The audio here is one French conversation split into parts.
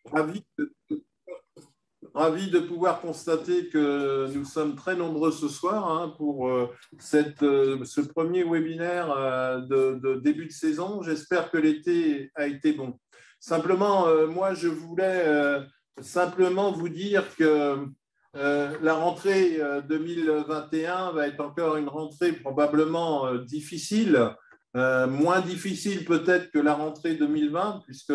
Ravi, ravi de pouvoir constater que nous sommes très nombreux ce soir hein, pour ce premier webinaire de début de saison. J'espère que l'été a été bon. Simplement, moi, je voulais simplement vous dire que la rentrée 2021 va être encore une rentrée probablement difficile, moins difficile peut-être que la rentrée 2020, puisque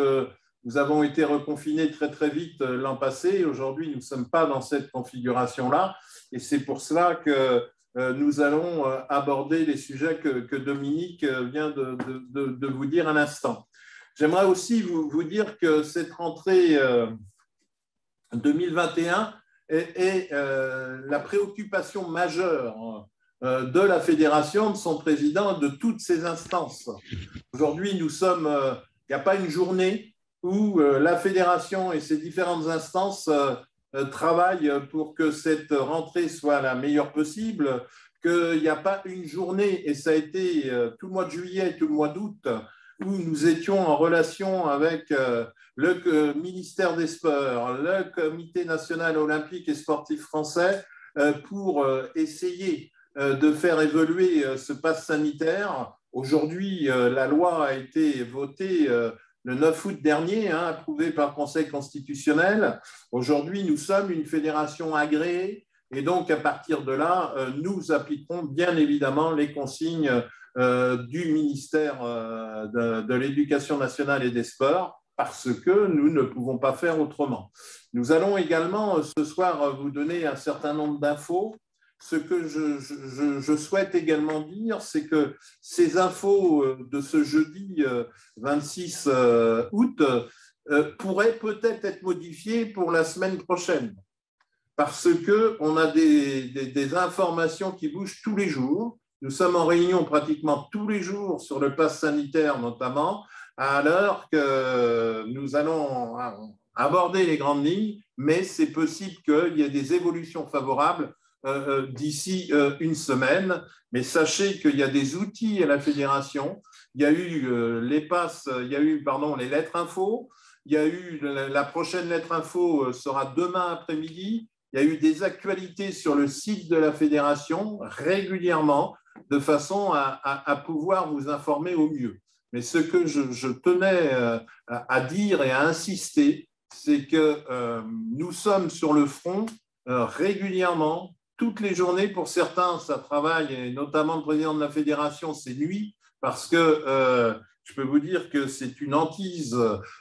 nous avons été reconfinés très très vite l'an passé. Aujourd'hui, nous ne sommes pas dans cette configuration-là. Et c'est pour cela que nous allons aborder les sujets que Dominique vient de vous dire à l'instant. J'aimerais aussi vous dire que cette rentrée 2021 est la préoccupation majeure de la fédération, de son président, de toutes ses instances. Aujourd'hui, il n'y a pas une journée où la fédération et ses différentes instances travaillent pour que cette rentrée soit la meilleure possible, qu'il n'y a pas une journée, et ça a été tout le mois de juillet, tout le mois d'août, où nous étions en relation avec le ministère des Sports, le Comité national olympique et sportif français, pour essayer de faire évoluer ce pass sanitaire. Aujourd'hui, la loi a été votée le 9 août dernier, hein, approuvée par le Conseil constitutionnel. Aujourd'hui, nous sommes une fédération agréée et donc à partir de là, nous appliquerons bien évidemment les consignes du ministère de l'Éducation nationale et des Sports parce que nous ne pouvons pas faire autrement. Nous allons également ce soir vous donner un certain nombre d'infos. Ce que je souhaite également dire, c'est que ces infos de ce jeudi 26 août pourraient peut-être être modifiées pour la semaine prochaine, parce qu'on a des informations qui bougent tous les jours. Nous sommes en réunion pratiquement tous les jours sur le pass sanitaire notamment, alors que nous allons aborder les grandes lignes, mais c'est possible qu'il y ait des évolutions favorables d'ici une semaine. Mais sachez qu'il y a des outils à la fédération. Il y a eu les passes, il y a eu les lettres info. Il y a eu la prochaine lettre info sera demain après-midi. Il y a eu des actualités sur le site de la fédération régulièrement, de façon à pouvoir vous informer au mieux. Mais ce que je tenais à dire et à insister, c'est que nous sommes sur le front régulièrement, toutes les journées. Pour certains, ça travaille, et notamment le président de la fédération, c'est nuit, parce que je peux vous dire que c'est une hantise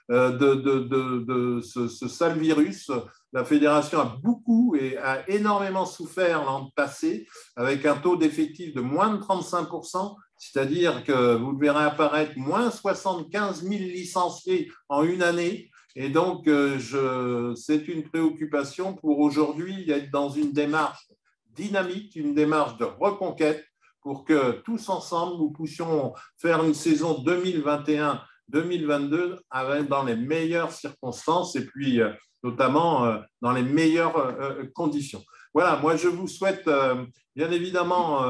de ce sale virus. La fédération a beaucoup et a énormément souffert l'an passé, avec un taux d'effectif de moins de 35%, c'est-à-dire que vous le verrez apparaître moins 75 000 licenciés en une année. Et donc, c'est une préoccupation pour aujourd'hui d'être dans une démarche dynamique, une démarche de reconquête pour que tous ensemble, nous puissions faire une saison 2021-2022 dans les meilleures circonstances et puis notamment dans les meilleures conditions. Voilà, moi je vous souhaite bien évidemment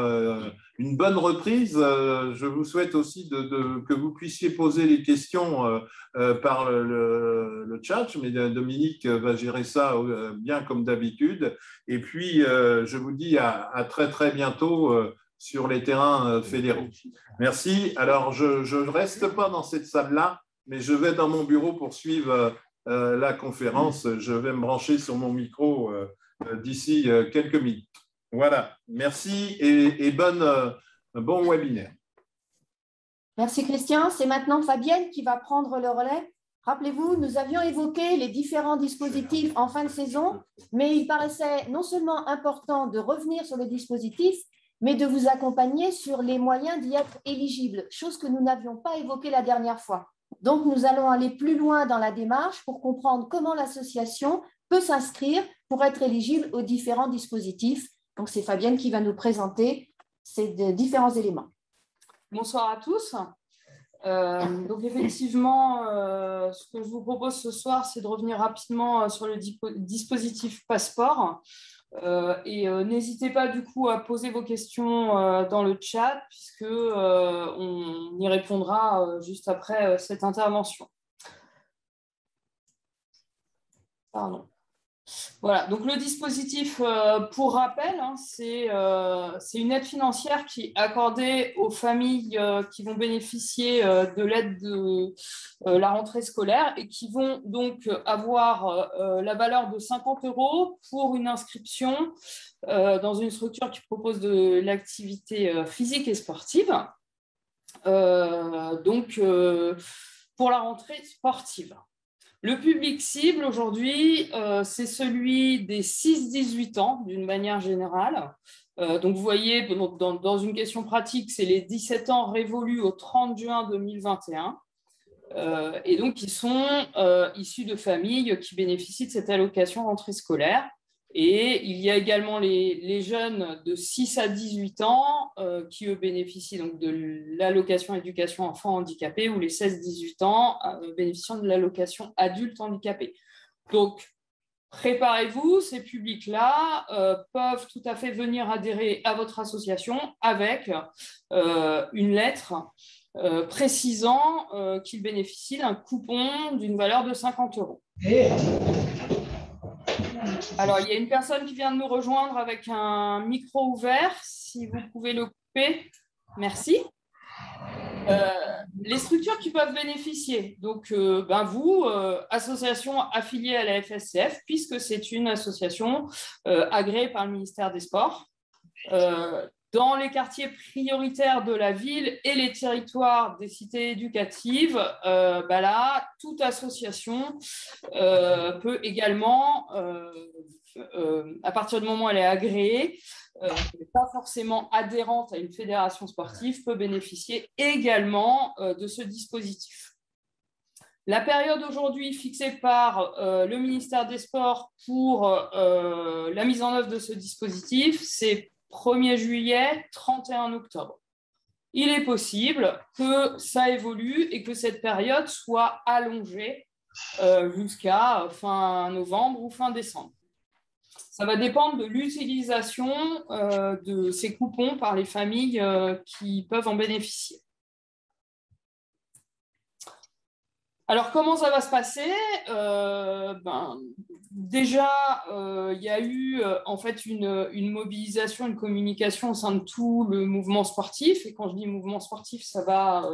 une bonne reprise. Je vous souhaite aussi que vous puissiez poser les questions par le chat, mais Dominique va gérer ça bien comme d'habitude. Et puis, je vous dis à très très bientôt sur les terrains fédéraux. Merci. Alors, je ne reste pas dans cette salle-là, mais je vais dans mon bureau pour suivre la conférence. Je vais me brancher sur mon micro d'ici quelques minutes. Voilà. Merci et bon webinaire. Merci Christian. C'est maintenant Fabienne qui va prendre le relais. Rappelez-vous, nous avions évoqué les différents dispositifs en fin de saison, mais il paraissait non seulement important de revenir sur les dispositifs, mais de vous accompagner sur les moyens d'y être éligible, chose que nous n'avions pas évoquée la dernière fois. Donc, nous allons aller plus loin dans la démarche pour comprendre comment l'association peut s'inscrire pour être éligible aux différents dispositifs. Donc, c'est Fabienne qui va nous présenter ces différents éléments. Bonsoir à tous. Donc effectivement, ce que je vous propose ce soir, c'est de revenir rapidement sur le dispositif Passeport. Et n'hésitez pas du coup à poser vos questions dans le chat, puisque on y répondra juste après cette intervention. Pardon. Voilà, donc le dispositif, pour rappel, hein, c'est une aide financière qui est accordée aux familles qui vont bénéficier de l'aide de la rentrée scolaire et qui vont donc avoir la valeur de 50 € pour une inscription dans une structure qui propose de l'activité physique et sportive. Donc, pour la rentrée sportive. Le public cible aujourd'hui, c'est celui des 6-18 ans d'une manière générale. Donc, vous voyez, dans une question pratique, c'est les 17 ans révolus au 30 juin 2021. Et donc, ils sont issus de familles qui bénéficient de cette allocation rentrée scolaire. Et il y a également les jeunes de 6 à 18 ans qui, eux, bénéficient donc de l'allocation éducation enfants handicapés ou les 16-18 ans bénéficiant de l'allocation adultes handicapés. Donc, préparez-vous, ces publics-là peuvent tout à fait venir adhérer à votre association avec une lettre précisant qu'ils bénéficient d'un coupon d'une valeur de 50 €. Alors, il y a une personne qui vient de nous rejoindre avec un micro ouvert. Si vous pouvez le couper, merci. Les structures qui peuvent bénéficier, donc vous, association affiliée à la FSCF, puisque c'est une association agréée par le ministère des Sports, dans les quartiers prioritaires de la ville et les territoires des cités éducatives, là, toute association peut également, à partir du moment où elle est agréée, pas forcément adhérente à une fédération sportive, peut bénéficier également de ce dispositif. La période aujourd'hui fixée par le ministère des Sports pour la mise en œuvre de ce dispositif, c'est 1er juillet, 31 octobre. Il est possible que ça évolue et que cette période soit allongée jusqu'à fin novembre ou fin décembre. Ça va dépendre de l'utilisation de ces coupons par les familles qui peuvent en bénéficier. Alors, comment ça va se passer? Déjà, il y a eu en fait une mobilisation, une communication au sein de tout le mouvement sportif. Et quand je dis mouvement sportif, ça va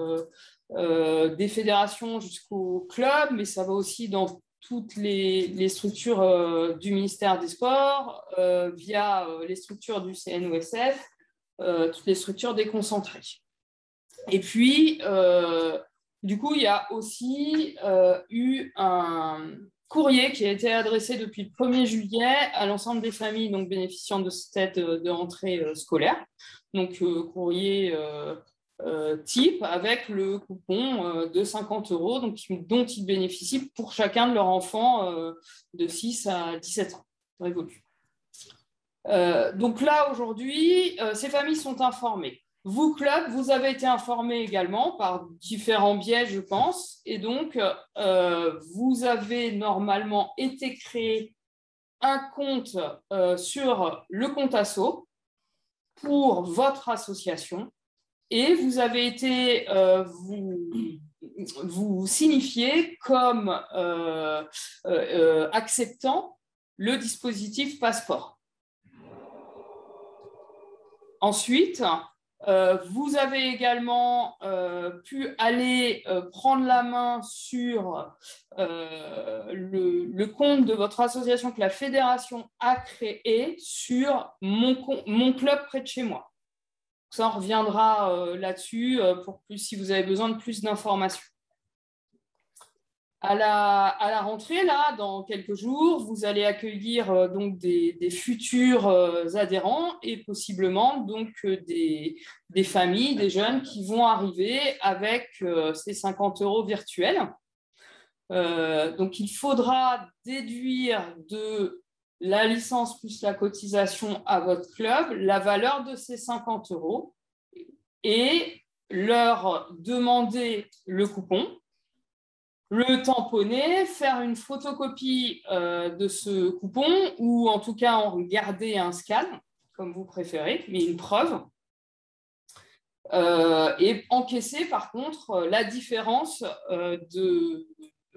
des fédérations jusqu'au club, mais ça va aussi dans toutes les structures du ministère des Sports, via les structures du CNOSF, toutes les structures déconcentrées. Et puis, du coup, il y a aussi eu un courrier qui a été adressé depuis le 1er juillet à l'ensemble des familles donc, bénéficiant de cette aide de rentrée scolaire. Donc, courrier type avec le coupon de 50 € donc, dont ils bénéficient pour chacun de leurs enfants de 6 à 17 ans révolus. Donc là, aujourd'hui, ces familles sont informées. Vous, club, vous avez été informés également par différents biais, je pense, et donc vous avez normalement été créé un compte sur le compte asso pour votre association et vous avez été vous signifier comme acceptant le dispositif passeport. Ensuite, vous avez également pu aller prendre la main sur le compte de votre association que la fédération a créé sur mon club près de chez moi. Ça, on reviendra là-dessus si vous avez besoin de plus d'informations. À la rentrée, là, dans quelques jours, vous allez accueillir donc des futurs adhérents et possiblement donc des familles, des jeunes qui vont arriver avec ces 50 € virtuels. Donc, il faudra déduire de la licence plus la cotisation à votre club la valeur de ces 50 € et leur demander le coupon, le tamponner, faire une photocopie de ce coupon ou en tout cas en garder un scan, comme vous préférez, mais une preuve. Et encaisser par contre la différence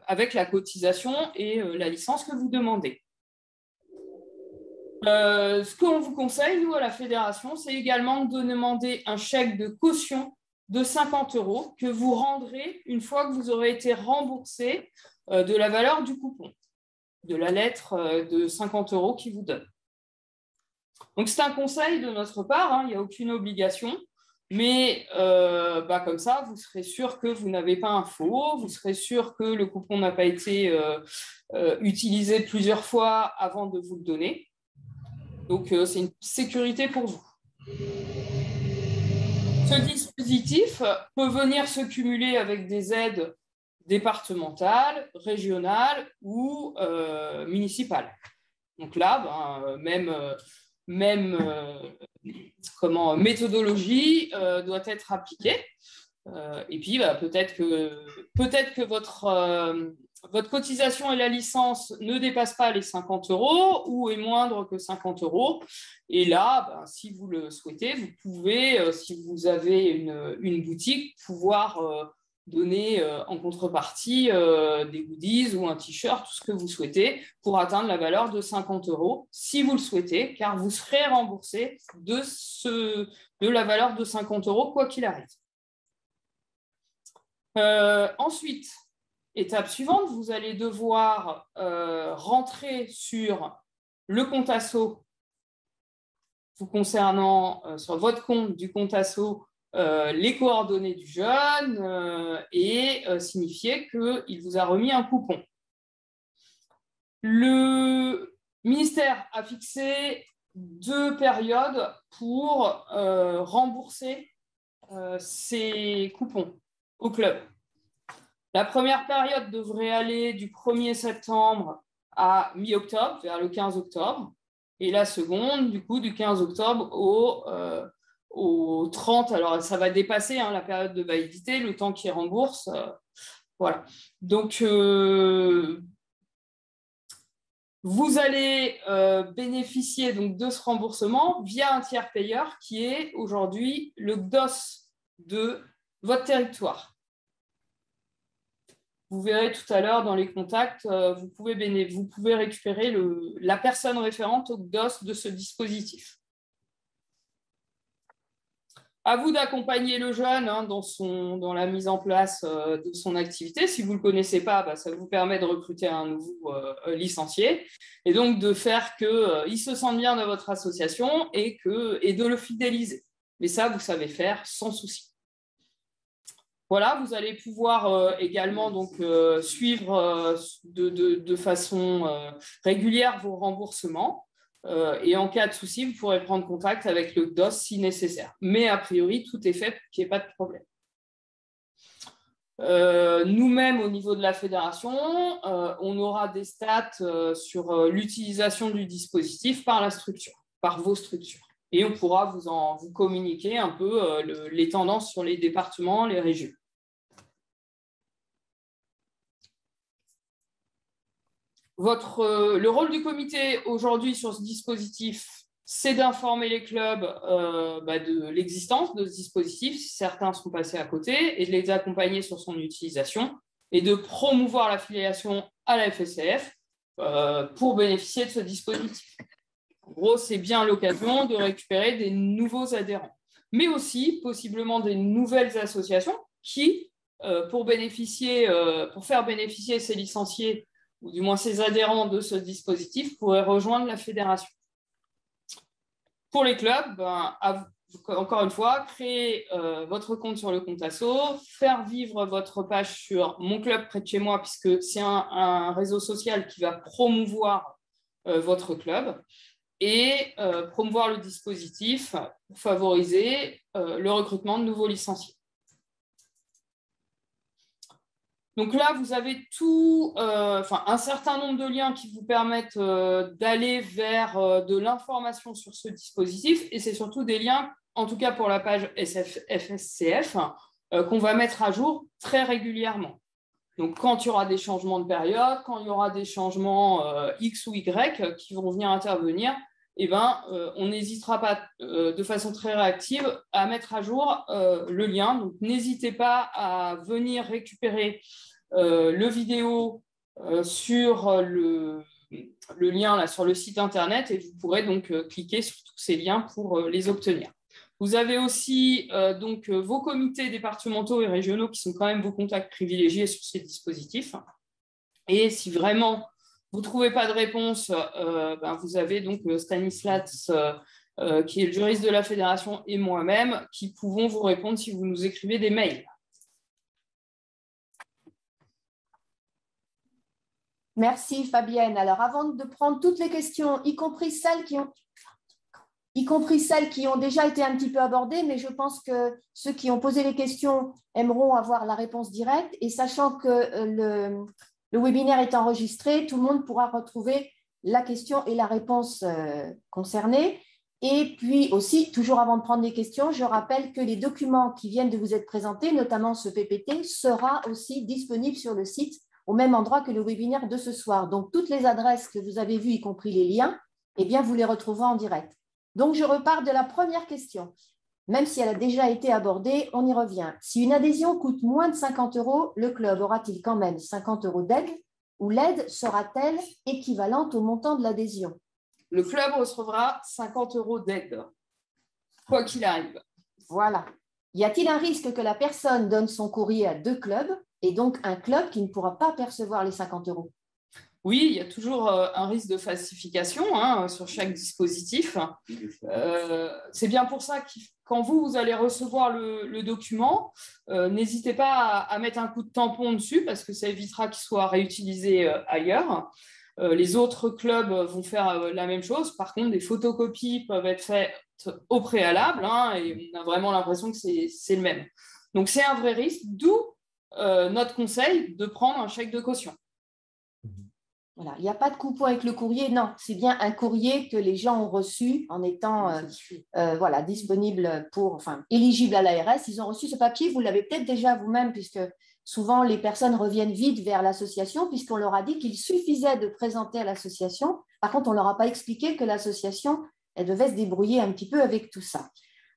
avec la cotisation et la licence que vous demandez. Ce qu'on vous conseille, nous, à la fédération, c'est également de demander un chèque de caution de 50 € que vous rendrez une fois que vous aurez été remboursé de la valeur du coupon, de la lettre de 50 € qu'ils vous donnent. Donc, c'est un conseil de notre part, hein, il n'y a aucune obligation, mais comme ça, vous serez sûr que vous n'avez pas un faux, vous serez sûr que le coupon n'a pas été utilisé plusieurs fois avant de vous le donner. Donc, c'est une sécurité pour vous. Ce dispositif peut venir se cumuler avec des aides départementales, régionales ou municipales. Donc là, même méthodologie doit être appliquée. Et puis, peut-être que votre cotisation et la licence ne dépassent pas les 50 € ou est moindre que 50 €. Et là, si vous le souhaitez, vous pouvez, si vous avez une boutique, pouvoir donner en contrepartie des goodies ou un t-shirt, tout ce que vous souhaitez, pour atteindre la valeur de 50 € si vous le souhaitez, car vous serez remboursé de la valeur de 50 € quoi qu'il arrive. Ensuite, étape suivante, vous allez devoir rentrer sur le compte asso vous concernant sur votre compte du compte asso les coordonnées du jeune et signifier qu'il vous a remis un coupon. Le ministère a fixé 2 périodes pour rembourser ces coupons au club. La première période devrait aller du 1er septembre à mi-octobre, vers le 15 octobre, et la seconde, du coup, du 15 octobre au 30. Alors, ça va dépasser la période de validité, le temps qui rembourse. Voilà. Donc, vous allez bénéficier donc, de ce remboursement via un tiers payeur qui est aujourd'hui le DOS de votre territoire. Vous verrez tout à l'heure dans les contacts, vous pouvez récupérer la personne référente au DOS de ce dispositif. À vous d'accompagner le jeune dans la mise en place de son activité. Si vous ne le connaissez pas, ça vous permet de recruter un nouveau licencié et donc de faire qu'il se sente bien dans votre association et de le fidéliser. Mais ça, vous savez faire sans souci. Voilà, vous allez pouvoir également donc, suivre de façon régulière vos remboursements et en cas de souci, vous pourrez prendre contact avec le DOS si nécessaire. Mais a priori, tout est fait pour qu'il n'y ait pas de problème. Nous-mêmes, au niveau de la fédération, on aura des stats sur l'utilisation du dispositif par la structure, par vos structures. Et on pourra vous communiquer un peu les tendances sur les départements, les régions. Le rôle du comité aujourd'hui sur ce dispositif, c'est d'informer les clubs de l'existence de ce dispositif, si certains sont passés à côté, et de les accompagner sur son utilisation, et de promouvoir l'affiliation à la FSCF pour bénéficier de ce dispositif. En gros, c'est bien l'occasion de récupérer des nouveaux adhérents, mais aussi possiblement des nouvelles associations qui, pour faire bénéficier ces licenciés, ou du moins ces adhérents de ce dispositif, pourraient rejoindre la fédération. Pour les clubs, encore une fois, créer votre compte sur le compte asso, faire vivre votre page sur Mon Club près de chez moi, puisque c'est un réseau social qui va promouvoir votre club, et promouvoir le dispositif pour favoriser le recrutement de nouveaux licenciés. Donc là, vous avez un certain nombre de liens qui vous permettent d'aller vers de l'information sur ce dispositif, et c'est surtout des liens, en tout cas pour la page FSCF, qu'on va mettre à jour très régulièrement. Donc quand il y aura des changements de période, quand il y aura des changements X ou Y qui vont venir intervenir, on n'hésitera pas de façon très réactive à mettre à jour le lien. Donc n'hésitez pas à venir récupérer le vidéo sur le lien là, sur le site internet et vous pourrez donc cliquer sur tous ces liens pour les obtenir. Vous avez aussi donc vos comités départementaux et régionaux qui sont quand même vos contacts privilégiés sur ces dispositifs. Et si vraiment vous ne trouvez pas de réponse, vous avez donc Stanislas, qui est le juriste de la fédération, et moi-même, qui pouvons vous répondre si vous nous écrivez des mails. Merci Fabienne. Alors avant de prendre toutes les questions, y compris celles qui ont déjà été un petit peu abordées, mais je pense que ceux qui ont posé les questions aimeront avoir la réponse directe. Et sachant que le webinaire est enregistré, tout le monde pourra retrouver la question et la réponse concernée. Et puis aussi, toujours avant de prendre les questions, je rappelle que les documents qui viennent de vous être présentés, notamment ce PPT, sera aussi disponible sur le site au même endroit que le webinaire de ce soir. Donc, toutes les adresses que vous avez vues, y compris les liens, eh bien, vous les retrouverez en direct. Donc, je repars de la première question. Même si elle a déjà été abordée, on y revient. Si une adhésion coûte moins de 50 €, le club aura-t-il quand même 50 € d'aide ou l'aide sera-t-elle équivalente au montant de l'adhésion? Le club recevra 50 € d'aide, quoi qu'il arrive. Voilà. Y a-t-il un risque que la personne donne son courrier à 2 clubs et donc un club qui ne pourra pas percevoir les 50 €? Oui, il y a toujours un risque de falsification sur chaque dispositif. C'est bien pour ça que quand vous allez recevoir le document, n'hésitez pas à mettre un coup de tampon dessus parce que ça évitera qu'il soit réutilisé ailleurs. Les autres clubs vont faire la même chose. Par contre, des photocopies peuvent être faites au préalable et on a vraiment l'impression que c'est le même. Donc, c'est un vrai risque, d'où notre conseil de prendre un chèque de caution. Voilà, il n'y a pas de coupon avec le courrier, non, c'est bien un courrier que les gens ont reçu en étant disponible éligible à l'ARS. Ils ont reçu ce papier, vous l'avez peut-être déjà vous-même, puisque souvent les personnes reviennent vite vers l'association, puisqu'on leur a dit qu'il suffisait de présenter à l'association. Par contre, on ne leur a pas expliqué que l'association, elle devait se débrouiller un petit peu avec tout ça.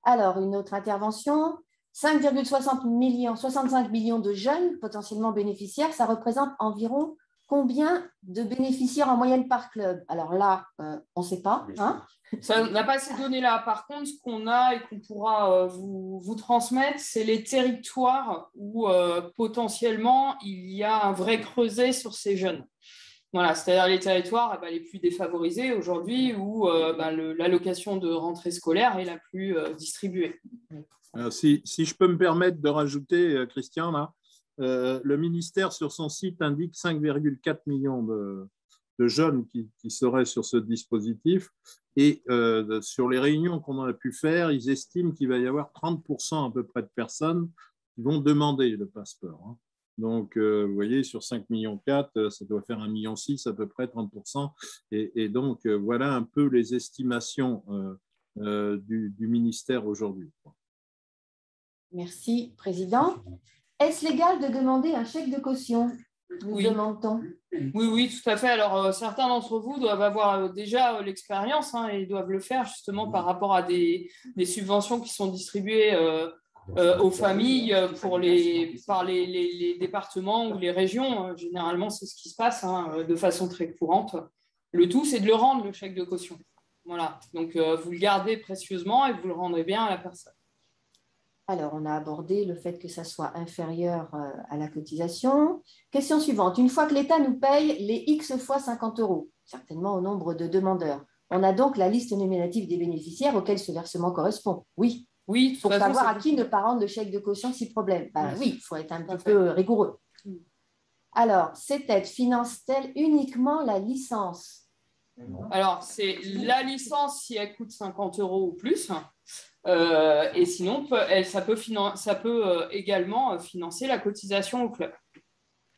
Alors, une autre intervention, 5,65 millions de jeunes potentiellement bénéficiaires, ça représente environ combien de bénéficiaires en moyenne par club? Alors là, on ne sait pas. Ça n'a pas ces données-là. Par contre, ce qu'on a et qu'on pourra vous transmettre, c'est les territoires où potentiellement il y a un vrai creuset sur ces jeunes. Voilà, c'est-à-dire les territoires les plus défavorisés aujourd'hui où l'allocation de rentrée scolaire est la plus distribuée. Alors, si je peux me permettre de rajouter, Christian, là, le ministère, sur son site, indique 5,4 millions de jeunes qui seraient sur ce dispositif. Et sur les réunions qu'on a pu faire, ils estiment qu'il va y avoir 30% à peu près de personnes qui vont demander le passeport. Donc, vous voyez, sur 5,4 millions, ça doit faire 1,6 million à peu près, 30%. Et donc, voilà un peu les estimations du ministère aujourd'hui. Merci, Président. Est-ce légal de demander un chèque de caution? Nous demandons. Oui, tout à fait. Alors, certains d'entre vous doivent avoir déjà l'expérience et doivent le faire justement par rapport à des subventions qui sont distribuées aux familles par les départements ou les régions. Généralement, c'est ce qui se passe de façon très courante. Le tout, c'est de le rendre, le chèque de caution. Voilà. Donc, vous le gardez précieusement et vous le rendrez bien à la personne. Alors, on a abordé le fait que ça soit inférieur à la cotisation. Question suivante. Une fois que l'État nous paye les X fois 50 €, certainement au nombre de demandeurs, on a donc la liste nominative des bénéficiaires auxquels ce versement correspond. Oui. Oui, pour savoir à qui ne pas rendre le chèque de caution si problème. Oui, il faut être un petit peu rigoureux. Alors, cette aide finance-t-elle uniquement la licence? Alors, c'est la licence si elle coûte 50 € ou plus. Et sinon, ça peut également financer la cotisation au club,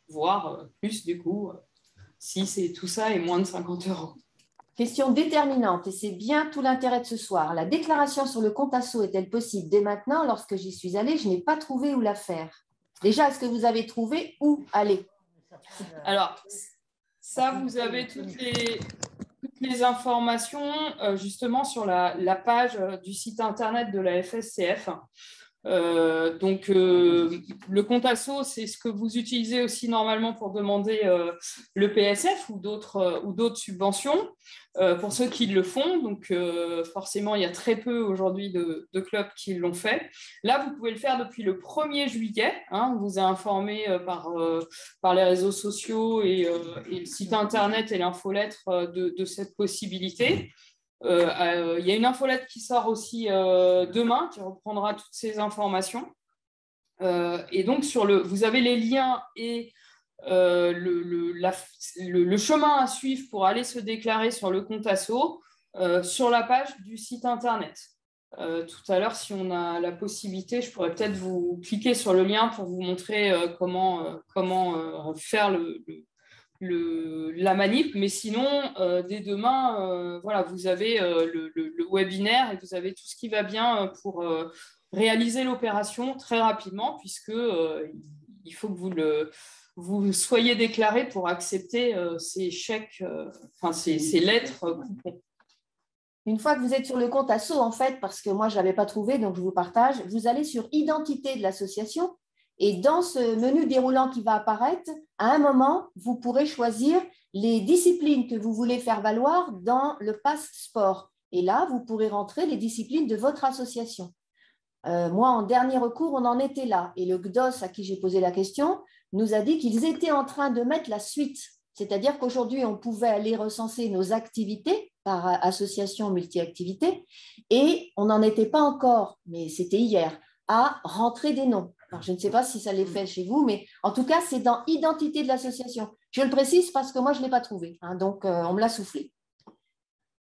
voire plus du coup, si tout ça est moins de 50 €. Question déterminante, et c'est bien tout l'intérêt de ce soir. La déclaration sur le compte asso est-elle possible dès maintenant? Lorsque j'y suis allée, je n'ai pas trouvé où la faire. Déjà, est-ce que vous avez trouvé où aller? Alors, ça, vous avez toutes les informations justement sur la page du site internet de la FSCF. Le compte asso, c'est ce que vous utilisez aussi normalement pour demander le PSF ou d'autres subventions, pour ceux qui le font. Donc, forcément, il y a très peu aujourd'hui de clubs qui l'ont fait. Là, vous pouvez le faire depuis le 1er juillet. Hein, on vous a informé par les réseaux sociaux et le site internet et l'infolettre de cette possibilité. Il y a une infolette qui sort aussi demain, qui reprendra toutes ces informations. Et donc, vous avez les liens et le chemin à suivre pour aller se déclarer sur le compte asso sur la page du site internet. Tout à l'heure, si on a la possibilité, je pourrais peut-être vous cliquer sur le lien pour vous montrer comment faire la manip, mais sinon, dès demain, voilà, vous avez le webinaire et vous avez tout ce qui va bien pour réaliser l'opération très rapidement, puisque il faut que vous soyez déclaré pour accepter ces chèques, ces lettres coupons. Une fois que vous êtes sur le compte asso, en fait, parce que moi, je ne l'avais pas trouvé, donc je vous partage, vous allez sur Identité de l'association. Et dans ce menu déroulant qui va apparaître, à un moment, vous pourrez choisir les disciplines que vous voulez faire valoir dans le pass sport. Et là, vous pourrez rentrer les disciplines de votre association. Moi, en dernier recours, on en était là. Et le GDOS, à qui j'ai posé la question, nous a dit qu'ils étaient en train de mettre la suite. C'est-à-dire qu'aujourd'hui, on pouvait aller recenser nos activités par association multi-activités et on n'en était pas encore, mais c'était hier, à rentrer des noms. Alors, je ne sais pas si ça l'est fait chez vous, mais en tout cas, c'est dans Identité de l'association. Je le précise parce que moi, je ne l'ai pas trouvé, hein, donc on me l'a soufflé.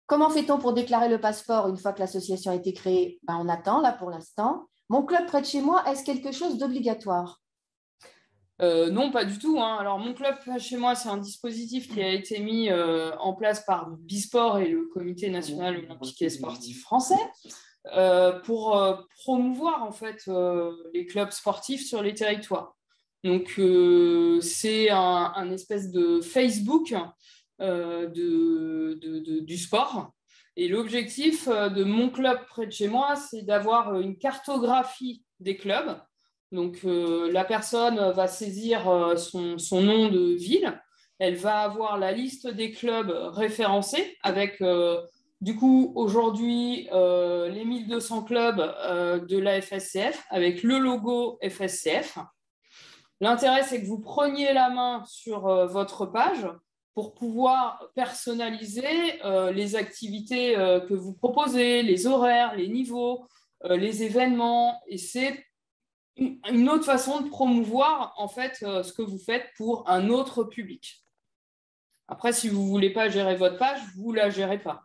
Comment fait-on pour déclarer le passeport une fois que l'association a été créée? On attend, là, pour l'instant. Mon club près de chez moi, est-ce quelque chose d'obligatoire? Non, pas du tout. Hein. Alors, mon club chez moi, c'est un dispositif qui a été mis en place par Bisport et le Comité national olympique et sportif français pour promouvoir en fait les clubs sportifs sur les territoires. Donc, c'est un espèce de Facebook du sport. Et l'objectif de mon club près de chez moi, c'est d'avoir une cartographie des clubs. Donc, la personne va saisir son nom de ville. Elle va avoir la liste des clubs référencés avec, du coup, aujourd'hui, les 1200 clubs de la FSCF avec le logo FSCF. L'intérêt, c'est que vous preniez la main sur votre page pour pouvoir personnaliser les activités que vous proposez, les horaires, les niveaux, les événements. Et c'est une autre façon de promouvoir en fait ce que vous faites pour un autre public. Après, si vous ne voulez pas gérer votre page, vous ne la gérez pas.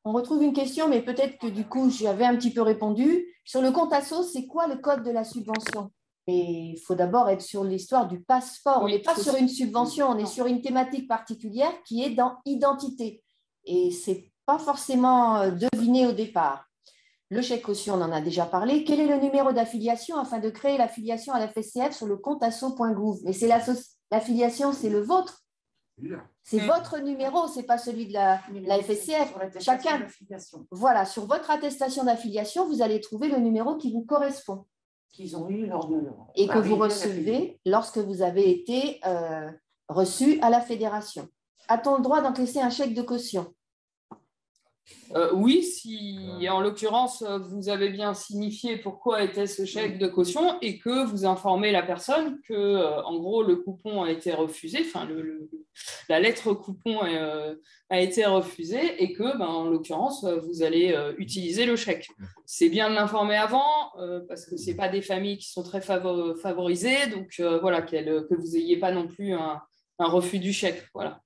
On retrouve une question, mais peut-être que du coup, j'avais un petit peu répondu. Sur le compte asso, c'est quoi le code de la subvention? Et il faut d'abord être sur l'histoire du passeport. On n'est pas sur une subvention, on est sur une thématique particulière qui est dans identité. Et ce n'est pas forcément deviné au départ. Le chèque caution, on en a déjà parlé. Quel est le numéro d'affiliation afin de créer l'affiliation à la FSCF sur le compte asso.gouv? Mais c'est l'affiliation, c'est le vôtre. C'est votre numéro, ce n'est pas celui de la FSCF. Chacun, voilà, sur votre attestation d'affiliation, vous allez trouver le numéro qui vous correspond. Qu'ils ont eu lors de et que vous recevez lorsque vous avez été reçu à la fédération. A-t-on le droit d'encaisser un chèque de caution? Oui, si en l'occurrence vous avez bien signifié pourquoi était ce chèque de caution et que vous informez la personne que en gros le coupon a été refusé, enfin la lettre coupon a été refusée et que en l'occurrence vous allez utiliser le chèque. C'est bien de l'informer avant parce que c'est pas des familles qui sont très favorisées, donc voilà que vous n'ayez pas non plus un refus du chèque, voilà.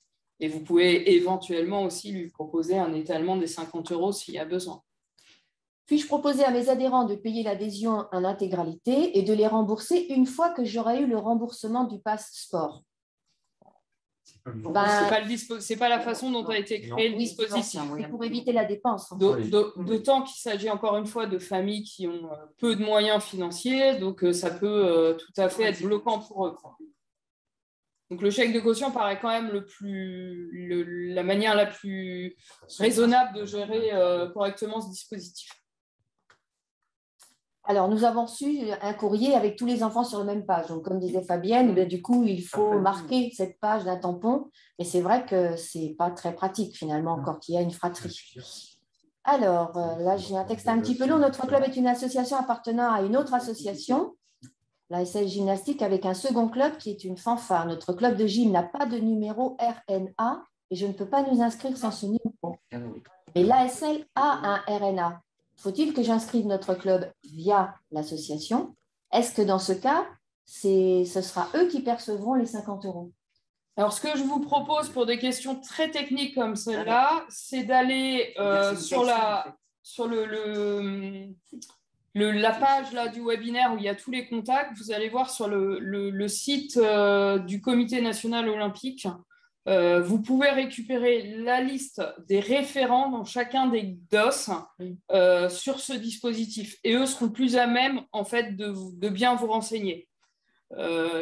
Et vous pouvez éventuellement aussi lui proposer un étalement des 50 € s'il y a besoin. Puis-je proposer à mes adhérents de payer l'adhésion en intégralité et de les rembourser une fois que j'aurai eu le remboursement du pass sport? C'est pas la façon dont a été créé le dispositif. C'est pour éviter la dépense. D'autant qu'il s'agit encore une fois de familles qui ont peu de moyens financiers, donc ça peut tout à fait être bloquant pour eux. Donc, le chèque de caution paraît quand même la manière la plus raisonnable de gérer correctement ce dispositif. Alors, nous avons reçu un courrier avec tous les enfants sur la même page. Donc, comme disait Fabienne, du coup, il faut marquer cette page d'un tampon. Mais c'est vrai que ce n'est pas très pratique, finalement, encore qu'il y a une fratrie. Alors, là, j'ai un texte un petit peu long. Notre club est une association appartenant à une autre association, la SL Gymnastique, avec un second club qui est une fanfare. Notre club de gym n'a pas de numéro RNA et je ne peux pas nous inscrire sans ce numéro. Mais l'ASL a un RNA. Faut-il que j'inscrive notre club via l'association? Est-ce que dans ce cas, ce sera eux qui percevront les 50 €? Alors, ce que je vous propose pour des questions très techniques comme celle-là, c'est d'aller sur la page là, du webinaire où il y a tous les contacts. Vous allez voir sur le site du Comité national olympique. Vous pouvez récupérer la liste des référents dans chacun des DOS sur ce dispositif. Et eux seront plus à même, en fait, de bien vous renseigner.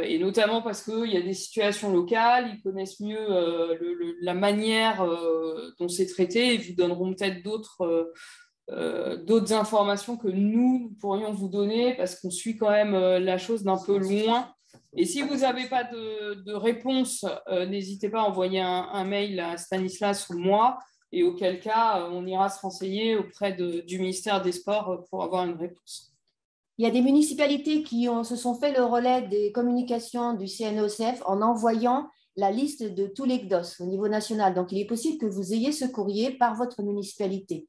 Et notamment parce qu'il y a des situations locales, ils connaissent mieux la manière dont c'est traité et vous donneront peut-être d'autres informations que nous pourrions vous donner parce qu'on suit quand même la chose d'un peu loin. Et si vous n'avez pas de réponse, n'hésitez pas à envoyer un mail à Stanislas ou moi, et auquel cas, on ira se renseigner auprès du ministère des Sports pour avoir une réponse. Il y a des municipalités qui se sont fait le relais des communications du CNOCF en envoyant la liste de tous les CDOS au niveau national. Donc, il est possible que vous ayez ce courrier par votre municipalité.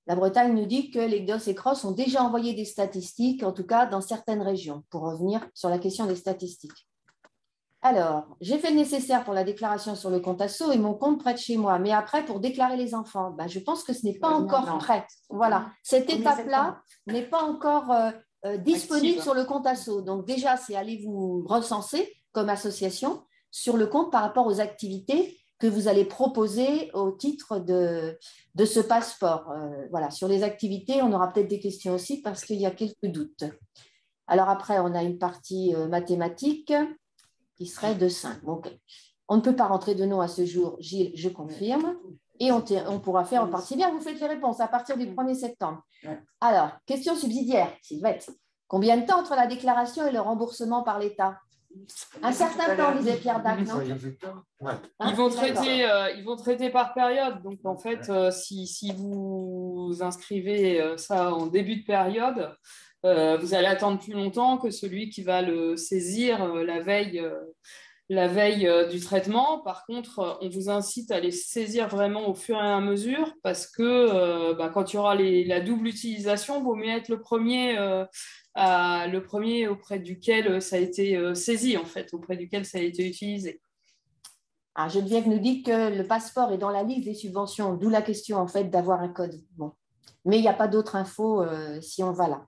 La Bretagne nous dit que les CDOS et CROSS ont déjà envoyé des statistiques, en tout cas dans certaines régions, pour revenir sur la question des statistiques. Alors, j'ai fait le nécessaire pour la déclaration sur le compte asso et mon compte près de chez moi. Mais après, pour déclarer les enfants, je pense que ce n'est pas encore prêt. Voilà, cette étape-là n'est pas encore disponible sur le compte asso. Donc déjà, c'est aller vous recenser comme association sur le compte par rapport aux activités que vous allez proposer au titre de ce passeport. Voilà, sur les activités, on aura peut-être des questions aussi parce qu'il y a quelques doutes. Alors après, on a une partie mathématique qui serait de 5. Donc, on ne peut pas rentrer de nom à ce jour, Gilles, je confirme. Et on pourra faire en partie. Bien, vous faites les réponses à partir du 1er septembre. Alors, question subsidiaire, Sylvette. Combien de temps entre la déclaration et le remboursement par l'État? Un certain temps, disait Pierre Dac, non? Ils vont traiter par période. Donc, en fait, si vous inscrivez ça en début de période, vous allez attendre plus longtemps que celui qui va le saisir la veille du traitement. Par contre, on vous incite à les saisir vraiment au fur et à mesure parce que quand il y aura la double utilisation, il vaut mieux être le premier auprès duquel ça a été saisi, en fait, auprès duquel ça a été utilisé. Ah, Geneviève nous dit que le passeport est dans la liste des subventions, d'où la question en fait d'avoir un code. Bon. Mais il n'y a pas d'autres infos si on va là.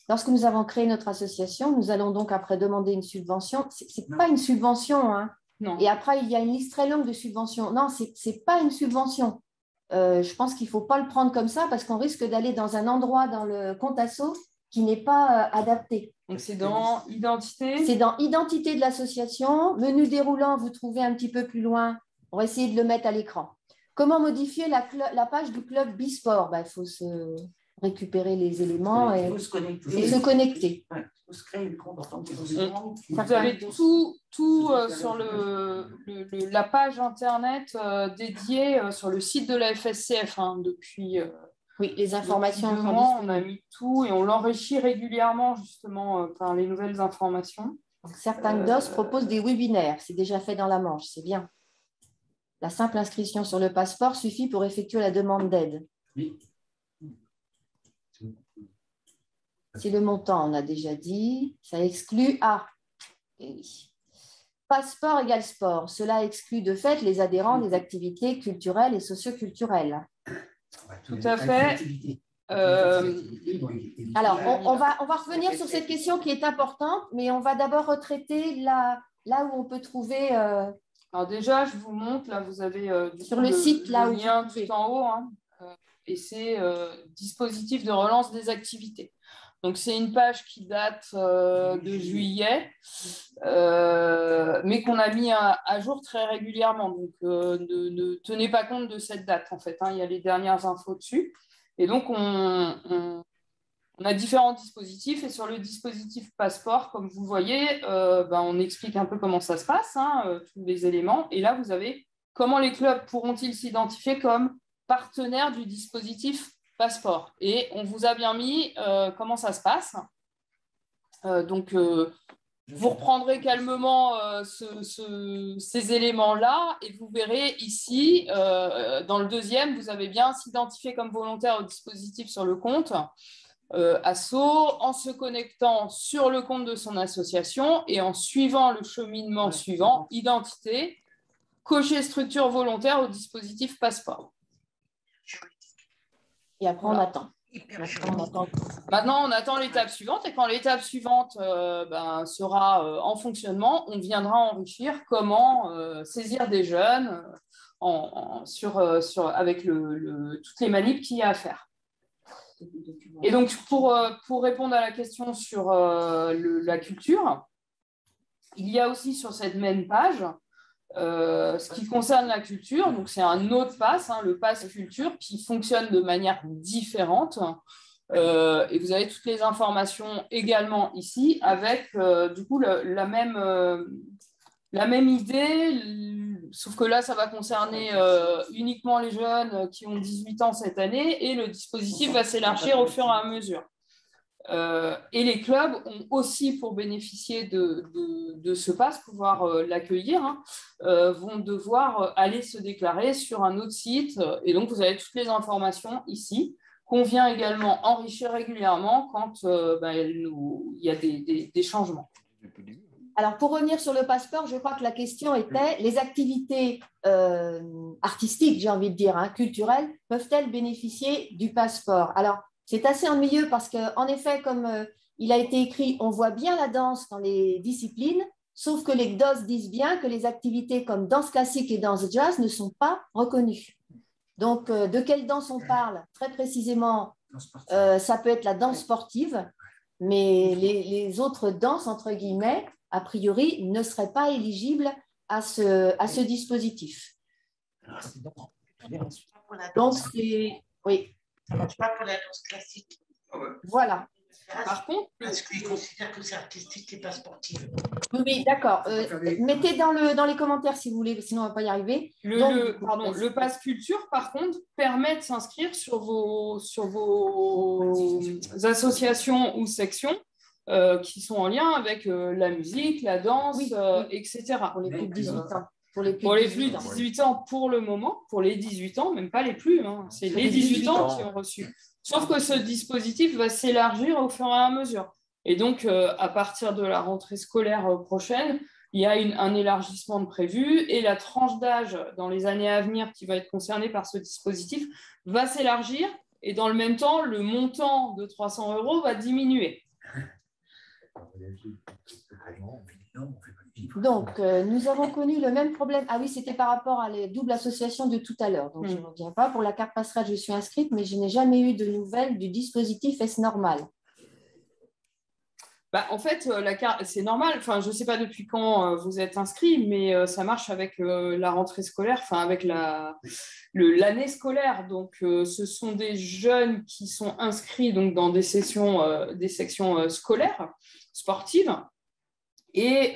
Lorsque nous avons créé notre association, nous allons donc après demander une subvention. Ce n'est pas une subvention. Hein. Non. Et après, il y a une liste très longue de subventions. Non, ce n'est pas une subvention. Je pense qu'il ne faut pas le prendre comme ça parce qu'on risque d'aller dans un endroit dans le compte asso qui n'est pas adapté. Donc, c'est dans identité. C'est dans identité de l'association. Menu déroulant, vous trouvez un petit peu plus loin. On va essayer de le mettre à l'écran. Comment modifier la page du club Bisport? Il faut se récupérer les éléments et se connecter. Ouais, il faut se créer le compte en tant que vous avez tout sur la page Internet dédiée sur le site de la FSCF depuis... Oui, les informations. On a mis tout et on l'enrichit régulièrement justement par les nouvelles informations. Donc, certains DOS proposent des webinaires. C'est déjà fait dans la Manche, c'est bien. La simple inscription sur le passeport suffit pour effectuer la demande d'aide. Oui. C'est le montant, on a déjà dit. Ça exclut oui. Passeport égale sport. Cela exclut de fait les adhérents des activités culturelles et socioculturelles. Tout à fait. Alors, on va revenir sur cette question qui est importante, mais on va d'abord retraiter là où on peut trouver... Alors déjà, je vous montre, là, vous avez sur le site, là le lien tout en haut, hein, et c'est dispositif de relance des activités. Donc, c'est une page qui date de juillet, mais qu'on a mis à jour très régulièrement. Donc, ne tenez pas compte de cette date, en fait. Hein. Il y a les dernières infos dessus. Et donc, on On a différents dispositifs et sur le dispositif passeport, comme vous voyez, on explique un peu comment ça se passe, tous les éléments. Et là, vous avez comment les clubs pourront-ils s'identifier comme partenaires du dispositif passeport. Et on vous a bien mis comment ça se passe. Vous reprendrez calmement ces éléments-là et vous verrez ici, dans le deuxième, vous avez bien s'identifier comme volontaire au dispositif sur le compte asso, en se connectant sur le compte de son association et en suivant le cheminement suivant, identité, cocher structure volontaire au dispositif passeport. Et après, on attend. Maintenant, on attend l'étape suivante et quand l'étape suivante sera en fonctionnement, on viendra enrichir comment saisir des jeunes avec toutes les manips qu'il y a à faire. Et donc, pour répondre à la question sur la culture, il y a aussi sur cette même page ce qui concerne la culture. Donc, c'est un autre pass, le pass culture, qui fonctionne de manière différente. Et vous avez toutes les informations également ici avec du coup la même idée, sauf que là, ça va concerner uniquement les jeunes qui ont 18 ans cette année et le dispositif va s'élargir au fur et à mesure. Et les clubs ont aussi, pour bénéficier de ce pass, pouvoir l'accueillir, vont devoir aller se déclarer sur un autre site. Et donc, vous avez toutes les informations ici, qu'on vient également enrichir régulièrement quand il y a des changements. Alors, pour revenir sur le passeport, je crois que la question était les activités artistiques, j'ai envie de dire, culturelles, peuvent-elles bénéficier du passeport? Alors, c'est assez ennuyeux parce qu'en effet, comme il a été écrit, on voit bien la danse dans les disciplines, sauf que les DOS disent bien que les activités comme danse classique et danse jazz ne sont pas reconnues. Donc, de quelle danse on parle? Très précisément, ça peut être la danse sportive, mais les autres danses, entre guillemets, a priori, ne seraient pas éligibles à ce dispositif. Donc, c'est… Oui. Ça ne marche pas pour la danse classique. Voilà. Par contre, parce qu'ils considèrent que c'est artistique et pas sportif. Oui, d'accord. Mettez dans les commentaires si vous voulez, sinon on ne va pas y arriver. Le pass culture, par contre, permet de s'inscrire sur vos associations ou sections qui sont en lien avec la musique, la danse, etc. Pour les plus de 18 ans. Pour les plus de 18 ans pour le moment, pour les 18 ans, même pas les plus, c'est les 18 ans qui ont reçu. Sauf que ce dispositif va s'élargir au fur et à mesure. Et donc, à partir de la rentrée scolaire prochaine, il y a un élargissement de prévu et la tranche d'âge dans les années à venir qui va être concernée par ce dispositif va s'élargir et dans le même temps, le montant de 300 € va diminuer. Donc, nous avons connu le même problème. Ah oui, c'était par rapport à les doubles associations de tout à l'heure. Donc, je ne reviens pas. Pour la carte passerelle, je suis inscrite, mais je n'ai jamais eu de nouvelles du dispositif Est-ce normal? En fait, la carte, c'est normal. Enfin, je ne sais pas depuis quand vous êtes inscrit, mais ça marche avec la rentrée scolaire, enfin avec l'année scolaire. Donc, ce sont des jeunes qui sont inscrits donc, dans des sections scolaires, sportives, et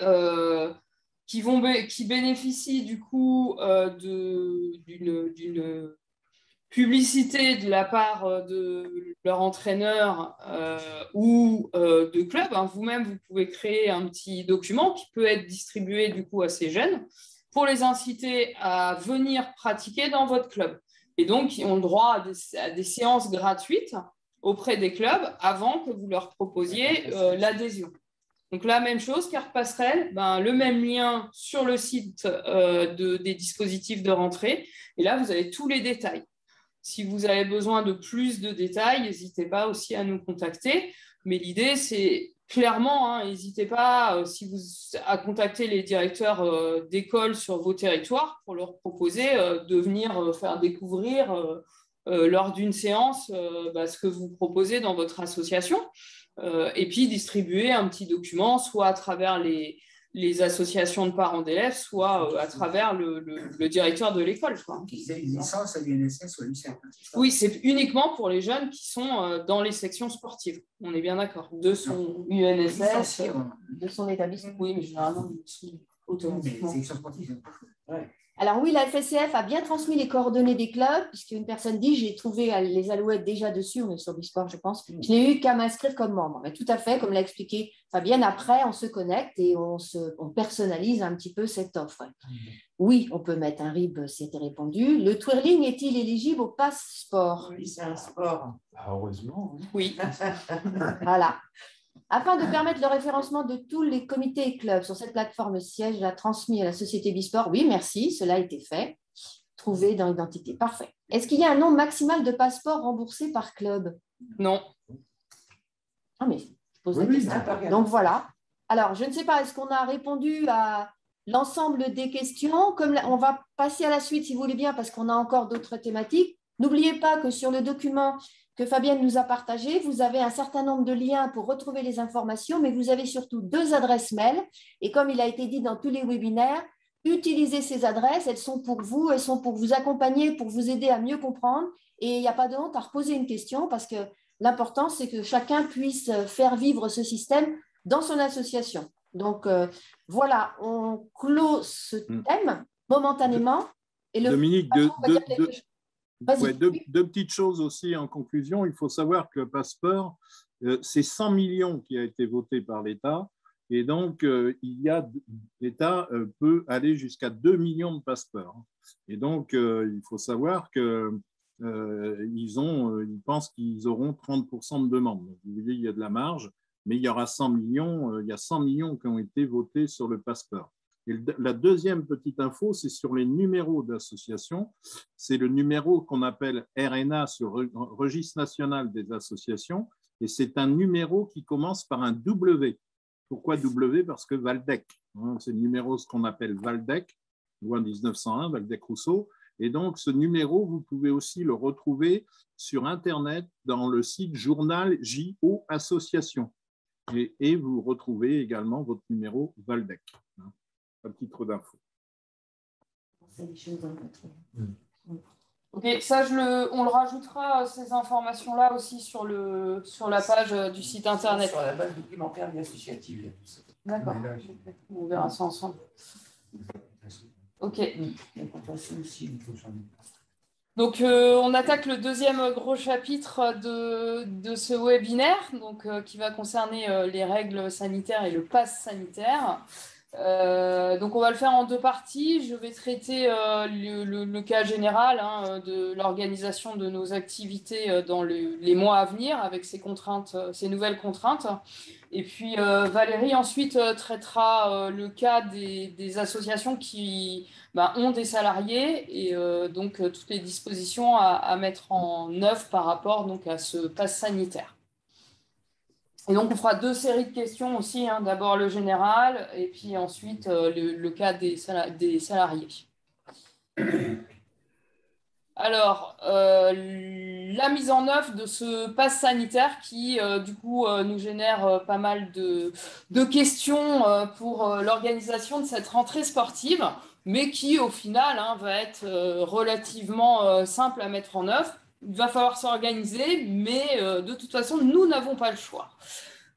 qui bénéficient du coup d'une publicité de la part de leur entraîneur ou de club. Vous-même, vous pouvez créer un petit document qui peut être distribué du coup à ces jeunes pour les inciter à venir pratiquer dans votre club. Et donc, ils ont le droit à des séances gratuites auprès des clubs avant que vous leur proposiez l'adhésion. Donc, la même chose, carte passerelle, le même lien sur le site des dispositifs de rentrée. Et là, vous avez tous les détails. Si vous avez besoin de plus de détails, n'hésitez pas aussi à nous contacter. Mais l'idée, c'est clairement, n'hésitez pas à contacter les directeurs d'école sur vos territoires pour leur proposer de venir faire découvrir lors d'une séance ce que vous proposez dans votre association. Et puis distribuer un petit document, soit à travers les associations de parents d'élèves, soit à travers le directeur de l'école. Une licence à l'UNSS ou à l'UCERN. Oui, c'est uniquement pour les jeunes qui sont dans les sections sportives. On est bien d'accord. De son UNSS, de son établissement. oui, mais généralement, ils sont automatiquement. Sections sportives. Ouais. Alors oui, la FSCF a bien transmis les coordonnées des clubs, puisqu'une personne dit, j'ai trouvé les Alouettes déjà dessus, on est sur Bisport, je pense. Je n'ai eu qu'à m'inscrire comme membre. Mais tout à fait, comme l'a expliqué Fabienne, après, on se connecte et on personnalise un petit peu cette offre. Oui, on peut mettre un RIB, c'était répondu. Le twirling est-il éligible au pass sport? Oui, c'est un sport. Heureusement. Oui. Voilà. Afin de permettre le référencement de tous les comités et clubs sur cette plateforme, le siège l'a transmis à la société Bisport. Oui, merci, cela a été fait. Trouvé dans l'identité. Parfait. Est-ce qu'il y a un nombre maximal de passeports remboursés par club? Non. Ah, mais je pose la question. Donc voilà. Alors, je ne sais pas, est-ce qu'on a répondu à l'ensemble des questions? Comme on va passer à la suite, si vous voulez bien, parce qu'on a encore d'autres thématiques. N'oubliez pas que sur le document que Fabienne nous a partagé, vous avez un certain nombre de liens pour retrouver les informations, mais vous avez surtout 2 adresses mail. Et comme il a été dit dans tous les webinaires, utilisez ces adresses, elles sont pour vous, elles sont pour vous accompagner, pour vous aider à mieux comprendre. Et il n'y a pas de honte à reposer une question parce que l'important, c'est que chacun puisse faire vivre ce système dans son association. Donc, voilà, on clôt ce thème momentanément. Et Dominique, deux petites choses aussi en conclusion. Il faut savoir que Passeport, c'est 100 millions qui a été voté par l'État. Et donc, l'État peut aller jusqu'à 2 millions de passeports. Et donc, il faut savoir qu'ils pensent qu'ils auront 30% de demandes. Donc, vous voyez, il y a de la marge, mais il y aura 100 millions, il y a 100 millions qui ont été votés sur le passeport. Et la deuxième petite info, c'est sur les numéros d'association. C'est le numéro qu'on appelle RNA sur le Registre national des associations. Et c'est un numéro qui commence par un W. Pourquoi W? Parce que Waldeck. C'est le numéro ce qu'on appelle Waldeck, loi 1901, Waldeck-Rousseau. Et donc, ce numéro, vous pouvez aussi le retrouver sur Internet dans le site journal JO Association. Et vous retrouvez également votre numéro Waldeck. Un titre d'info. Ok, ça, on le rajoutera, ces informations-là aussi sur la page du site Internet. Sur la base documentaire et associative. D'accord, on verra ça ensemble. Ok. Donc, on attaque le deuxième gros chapitre de ce webinaire, donc, qui va concerner les règles sanitaires et le pass sanitaire. Donc on va le faire en 2 parties. Je vais traiter le cas général de l'organisation de nos activités dans les mois à venir avec ces nouvelles contraintes. Et puis Valérie ensuite traitera le cas des associations qui ont des salariés et donc toutes les dispositions à mettre en œuvre par rapport donc, à ce pass sanitaire. Et donc, on fera 2 séries de questions aussi, d'abord le général et puis ensuite le cas des salariés. Alors, la mise en œuvre de ce pass sanitaire qui, du coup, nous génère pas mal de questions pour l'organisation de cette rentrée sportive, mais qui, au final, va être relativement simple à mettre en œuvre. Il va falloir s'organiser, mais de toute façon, nous n'avons pas le choix.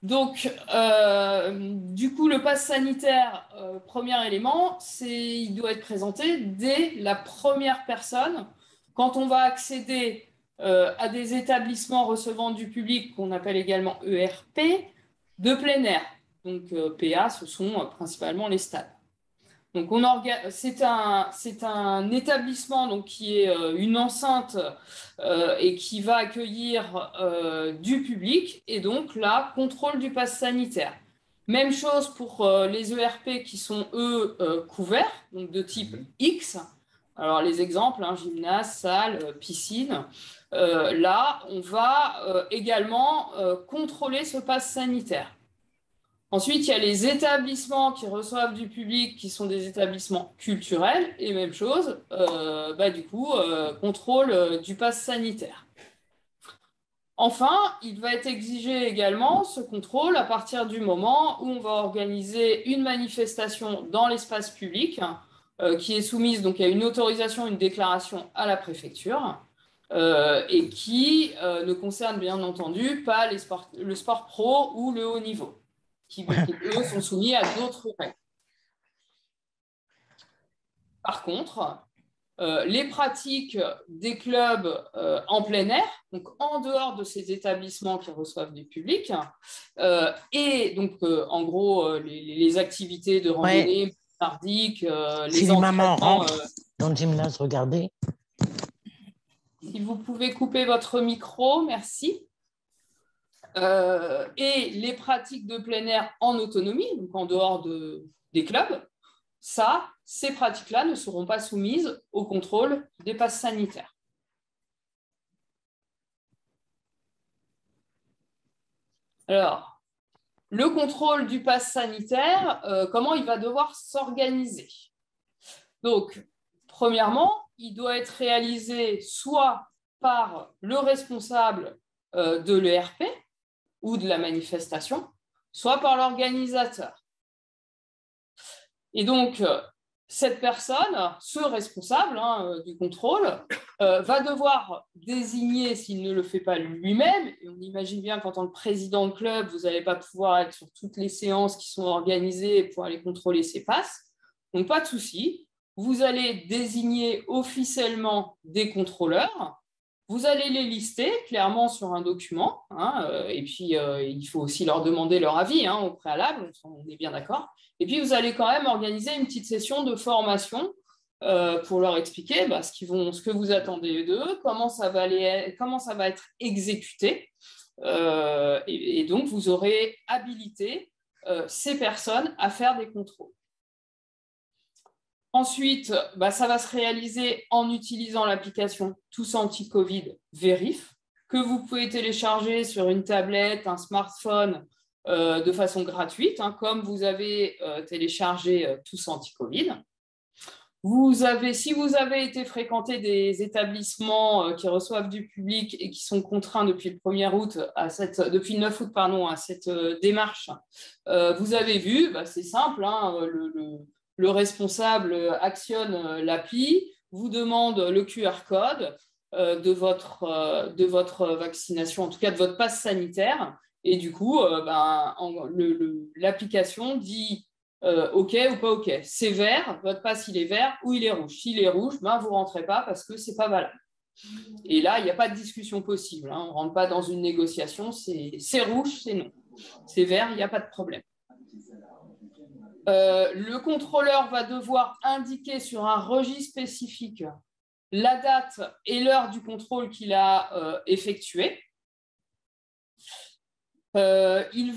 Donc, du coup, le pass sanitaire, premier élément, il doit être présenté dès la première personne. Quand on va accéder à des établissements recevant du public, qu'on appelle également ERP, de plein air. Donc, PA, ce sont principalement les stades. Donc, c'est un établissement donc, qui est une enceinte et qui va accueillir du public et donc là, contrôle du pass sanitaire. Même chose pour les ERP qui sont, eux, couverts, donc de type X. Alors, les exemples, gymnase, salle, piscine. Là, on va également contrôler ce pass sanitaire. Ensuite, il y a les établissements qui reçoivent du public, qui sont des établissements culturels, et même chose, du coup, contrôle du pass sanitaire. Enfin, il va être exigé également ce contrôle à partir du moment où on va organiser une manifestation dans l'espace public qui est soumise donc à une autorisation, une déclaration à la préfecture et qui ne concerne bien entendu pas le sport pro ou le haut niveau, qui eux sont soumis à d'autres règles. Par contre, les pratiques des clubs en plein air, donc en dehors de ces établissements qui reçoivent du public, et donc en gros les activités de randonnée, nordique, si les mamans rentrent dans le gymnase, regardez. Si vous pouvez couper votre micro, merci. Et les pratiques de plein air en autonomie, donc en dehors des clubs, ces pratiques-là ne seront pas soumises au contrôle des passes sanitaires. Alors, le contrôle du pass sanitaire, comment il va devoir s'organiser? Donc, premièrement, il doit être réalisé soit par le responsable de l'ERP ou de la manifestation, soit par l'organisateur. Et donc, cette personne, ce responsable du contrôle, va devoir désigner, s'il ne le fait pas lui-même, et on imagine bien qu'en tant que président de club, vous n'allez pas pouvoir être sur toutes les séances qui sont organisées pour aller contrôler ces passes, donc pas de souci, vous allez désigner officiellement des contrôleurs, vous allez les lister clairement sur un document, et puis il faut aussi leur demander leur avis au préalable, on est bien d'accord. Et puis vous allez quand même organiser une petite session de formation pour leur expliquer ce que vous attendez d'eux, comment ça va être exécuté. Et donc vous aurez habilité ces personnes à faire des contrôles. Ensuite, ça va se réaliser en utilisant l'application Tous Anti-Covid Vérif, que vous pouvez télécharger sur une tablette, un smartphone de façon gratuite, comme vous avez téléchargé Tous Anti-Covid. Si vous avez été fréquenter des établissements qui reçoivent du public et qui sont contraints depuis le 9 août à cette démarche, vous avez vu, c'est simple, le responsable actionne l'appli, vous demande le QR code de votre vaccination, en tout cas de votre passe sanitaire, et du coup, l'application dit OK ou pas OK. C'est vert, votre passe il est vert ou il est rouge. S'il est rouge, vous ne rentrez pas parce que ce n'est pas valable. Et là, il n'y a pas de discussion possible. On ne rentre pas dans une négociation, c'est rouge, c'est non. C'est vert, il n'y a pas de problème. Le contrôleur va devoir indiquer sur un registre spécifique la date et l'heure du contrôle qu'il a effectué. Il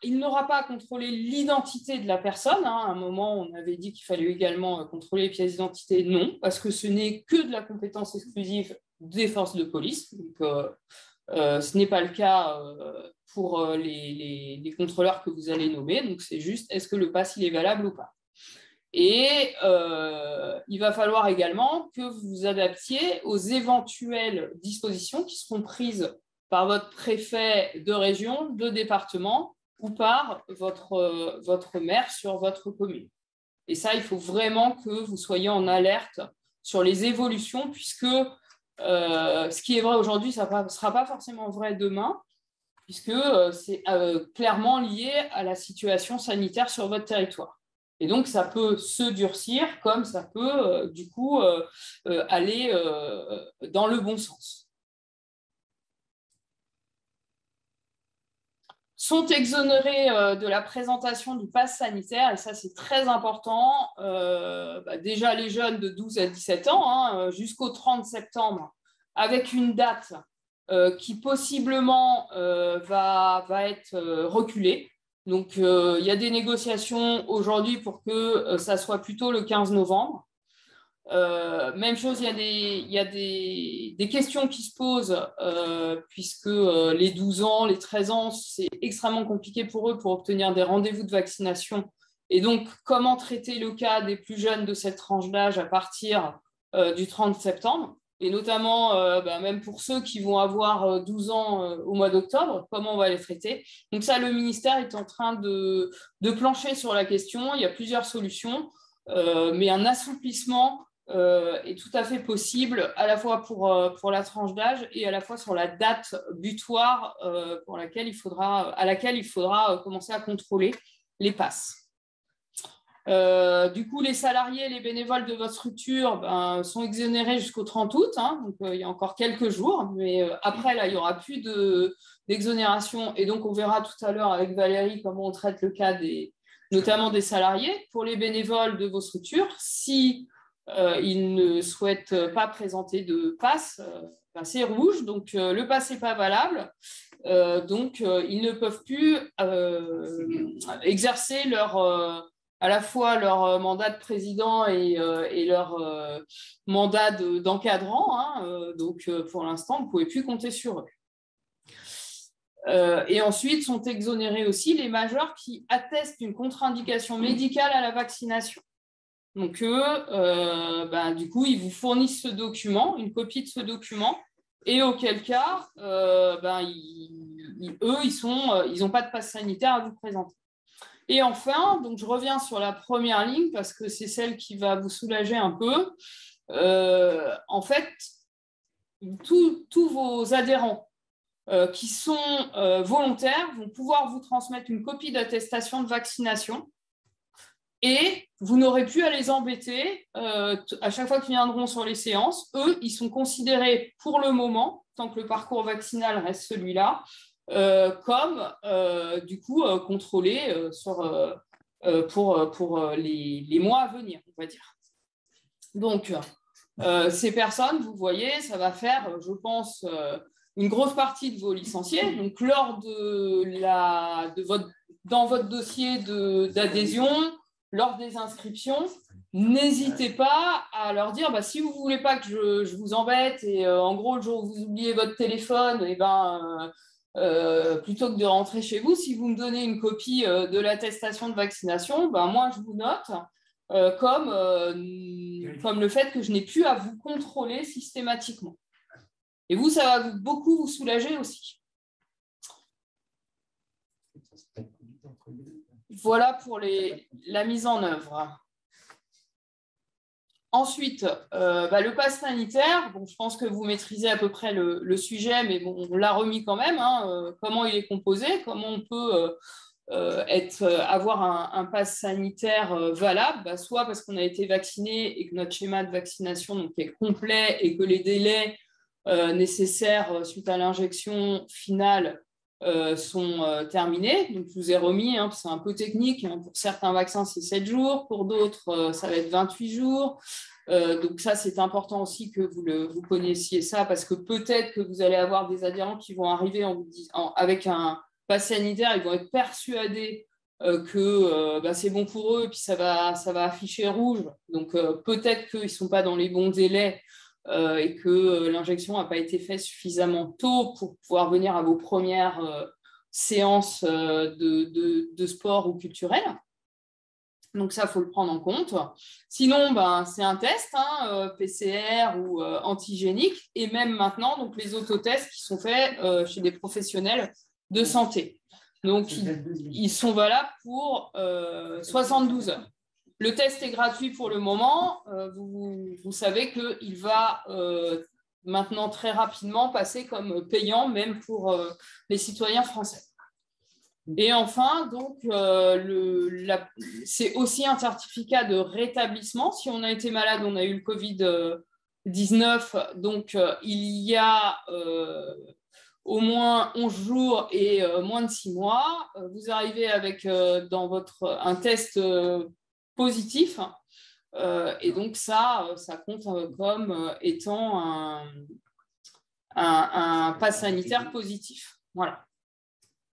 n'aura pas à contrôler l'identité de la personne. À un moment, on avait dit qu'il fallait également contrôler les pièces d'identité. Non, parce que ce n'est que de la compétence exclusive des forces de police. Donc, ce n'est pas le cas pour les contrôleurs que vous allez nommer. Donc, c'est juste, est-ce que le pass il est valable ou pas? Et il va falloir également que vous vous adaptiez aux éventuelles dispositions qui seront prises par votre préfet de région, de département ou par votre maire sur votre commune. Et ça, il faut vraiment que vous soyez en alerte sur les évolutions, puisque ce qui est vrai aujourd'hui, ça ne sera pas forcément vrai demain, puisque c'est clairement lié à la situation sanitaire sur votre territoire. Et donc, ça peut se durcir comme ça peut, du coup, aller dans le bon sens. Sont exonérés de la présentation du pass sanitaire, et ça c'est très important, déjà les jeunes de 12 à 17 ans, jusqu'au 30 septembre, avec une date qui possiblement va être reculée. Donc il y a des négociations aujourd'hui pour que ça soit plutôt le 15 novembre. Même chose, il y a des questions qui se posent puisque les 12 ans, les 13 ans, c'est extrêmement compliqué pour eux pour obtenir des rendez-vous de vaccination. Et donc, comment traiter le cas des plus jeunes de cette tranche d'âge à partir du 30 septembre? et notamment même pour ceux qui vont avoir 12 ans au mois d'octobre, comment on va les traiter. Donc ça, le ministère est en train de plancher sur la question. Il y a plusieurs solutions, mais un assouplissement est tout à fait possible, à la fois pour la tranche d'âge et à la fois sur la date butoir à laquelle il faudra commencer à contrôler les passes. Du coup, les salariés et les bénévoles de votre structure sont exonérés jusqu'au 30 août, hein, donc il y a encore quelques jours, mais après, là, il n'y aura plus d'exonération, et donc on verra tout à l'heure avec Valérie comment on traite le cas notamment des salariés. Pour les bénévoles de vos structures, si ils ne souhaitent pas présenter de passe, c'est rouge, donc le pass n'est pas valable, donc ils ne peuvent plus exercer à la fois leur mandat de président et leur mandat d'encadrant, hein, donc pour l'instant, vous ne pouvez plus compter sur eux. Et ensuite, sont exonérés aussi les majeurs qui attestent une contre-indication médicale à la vaccination. Donc eux, du coup, ils vous fournissent ce document, une copie de ce document, et auquel cas, ils n'ont pas de passe sanitaire à vous présenter. Et enfin, donc je reviens sur la première ligne parce que c'est celle qui va vous soulager un peu. En fait, tous vos adhérents qui sont volontaires vont pouvoir vous transmettre une copie d'attestation de vaccination et vous n'aurez plus à les embêter à chaque fois qu'ils viendront sur les séances. Eux, ils sont considérés pour le moment, tant que le parcours vaccinal reste celui-là, comme du coup contrôlés pour les mois à venir, on va dire. Donc, ces personnes, vous voyez, ça va faire, je pense, une grosse partie de vos licenciés. Donc, dans votre dossier d'adhésion, lors des inscriptions, n'hésitez pas à leur dire si vous ne voulez pas que je vous embête et en gros, le jour où vous oubliez votre téléphone, plutôt que de rentrer chez vous, si vous me donnez une copie de l'attestation de vaccination, moi, je vous note comme le fait que je n'ai plus à vous contrôler systématiquement. Et vous, ça va beaucoup vous soulager aussi. Voilà pour la mise en œuvre. Ensuite, le pass sanitaire, je pense que vous maîtrisez à peu près le sujet, mais bon, on l'a remis quand même, hein, comment il est composé, comment on peut avoir un pass sanitaire valable, soit parce qu'on a été vacciné et que notre schéma de vaccination est complet et que les délais nécessaires suite à l'injection finale sont terminés. Donc, je vous ai remis, c'est un peu technique. Pour certains vaccins, c'est 7 jours. Pour d'autres, ça va être 28 jours. Donc, ça, c'est important aussi que vous connaissiez ça parce que peut-être que vous allez avoir des adhérents qui vont arriver avec un pass sanitaire. Ils vont être persuadés que c'est bon pour eux et puis ça va afficher rouge. Donc, peut-être qu'ils ne sont pas dans les bons délais et que l'injection n'a pas été faite suffisamment tôt pour pouvoir venir à vos premières séances de sport ou culturel. Donc ça, il faut le prendre en compte. Sinon, c'est un test, PCR ou antigénique, et même maintenant, donc, les autotests qui sont faits chez des professionnels de santé. Donc, ils sont valables pour 72 heures. Le test est gratuit pour le moment. Vous savez qu'il va maintenant très rapidement passer comme payant, même pour les citoyens français. Et enfin, donc, c'est aussi un certificat de rétablissement. Si on a été malade, on a eu le Covid-19, donc il y a au moins 11 jours et moins de 6 mois. Vous arrivez avec dans un test positif, et donc ça compte comme étant un pass sanitaire positif. Voilà.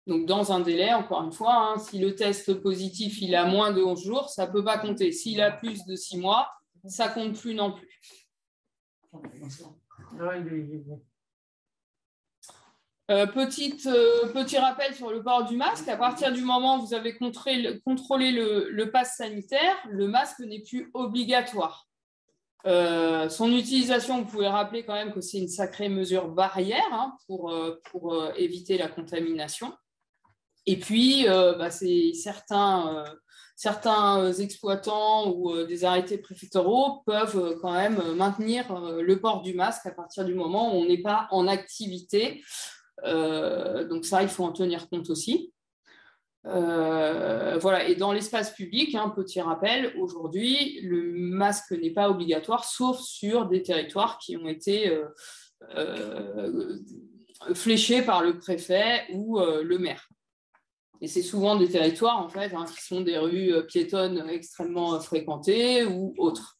Donc dans un délai, encore une fois, si le test positif il a moins de 11 jours, ça ne peut pas compter. S'il a plus de 6 mois, ça ne compte plus non plus. Petit rappel sur le port du masque. À partir du moment où vous avez contrôlé le pass sanitaire, le masque n'est plus obligatoire. Son utilisation, vous pouvez rappeler quand même que c'est une sacrée mesure barrière hein, pour éviter la contamination. Et puis, c'est certains exploitants ou des arrêtés préfectoraux peuvent quand même maintenir le port du masque à partir du moment où on n'est pas en activité. Donc ça, il faut en tenir compte aussi. Voilà. Et dans l'espace public, un petit rappel, aujourd'hui, le masque n'est pas obligatoire, sauf sur des territoires qui ont été fléchés par le préfet ou le maire. Et c'est souvent des territoires en fait, hein, qui sont des rues piétonnes extrêmement fréquentées ou autres.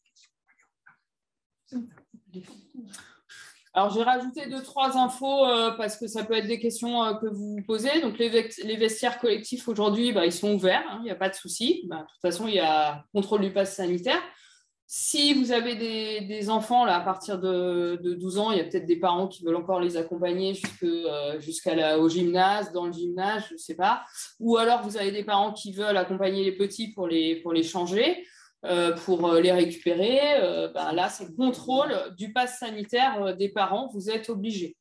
Alors, j'ai rajouté 2-3 infos parce que ça peut être des questions que vous vous posez. Donc, les vestiaires collectifs aujourd'hui, ils sont ouverts, hein, il n'y a pas de souci. De toute façon, il y a contrôle du pass sanitaire. Si vous avez des enfants là, à partir de 12 ans, il y a peut-être des parents qui veulent encore les accompagner jusqu'au gymnase, dans le gymnase, je ne sais pas. Ou alors, vous avez des parents qui veulent accompagner les petits pour les changer. Pour les récupérer, là, c'est contrôle du pass sanitaire des parents, vous êtes obligés.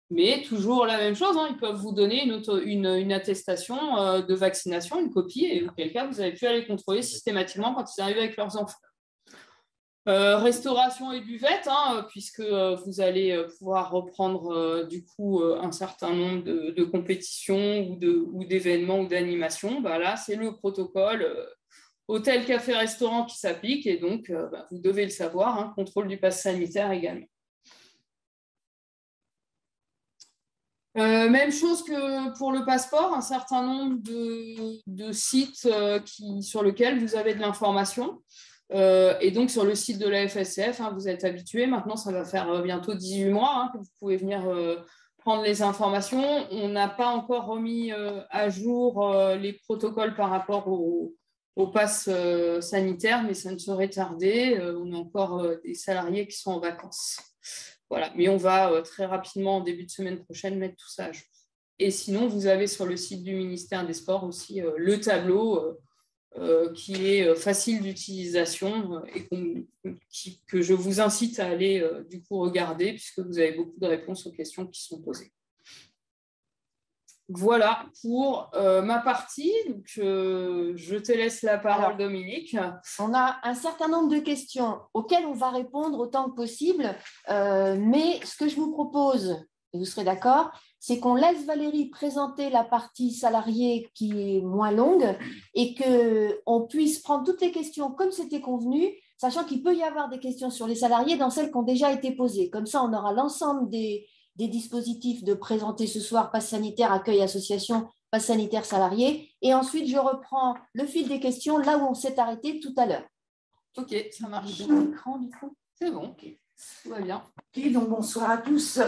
Mais toujours la même chose, hein, ils peuvent vous donner une attestation de vaccination, une copie, et auquel cas, vous avez pu aller contrôler systématiquement quand ils arrivent avec leurs enfants. Restauration et buvette, hein, puisque vous allez pouvoir reprendre du coup un certain nombre de compétitions ou d'événements ou d'animations. Là, c'est le protocole hôtel, café, restaurant qui s'applique et donc vous devez le savoir, hein, contrôle du pass sanitaire également. Même chose que pour le passeport, un certain nombre de sites sur lesquels vous avez de l'information. Et donc sur le site de la FSF, hein, vous êtes habitués, maintenant ça va faire bientôt 18 mois hein, que vous pouvez venir prendre les informations. On n'a pas encore remis à jour les protocoles par rapport au pass sanitaire, mais ça ne saurait tarder. On a encore des salariés qui sont en vacances. Voilà. Mais on va très rapidement, en début de semaine prochaine, mettre tout ça à jour. Et sinon, vous avez sur le site du ministère des Sports aussi le tableau qui est facile d'utilisation et que je vous incite à aller du coup regarder puisque vous avez beaucoup de réponses aux questions qui sont posées. Voilà pour ma partie. Donc, je te laisse la parole. Alors, Dominique. On a un certain nombre de questions auxquelles on va répondre autant que possible. Mais ce que je vous propose, et vous serez d'accord, c'est qu'on laisse Valérie présenter la partie salariée qui est moins longue et qu'on puisse prendre toutes les questions comme c'était convenu, sachant qu'il peut y avoir des questions sur les salariés dans celles qui ont déjà été posées. Comme ça, on aura l'ensemble des dispositifs de présenter ce soir, pass sanitaire, accueil, association, pass sanitaire salarié. Et ensuite, je reprends le fil des questions là où on s'est arrêté tout à l'heure. Ok, ça marche. C'est bon, okay. Tout va bien. Ok, donc bonsoir à tous.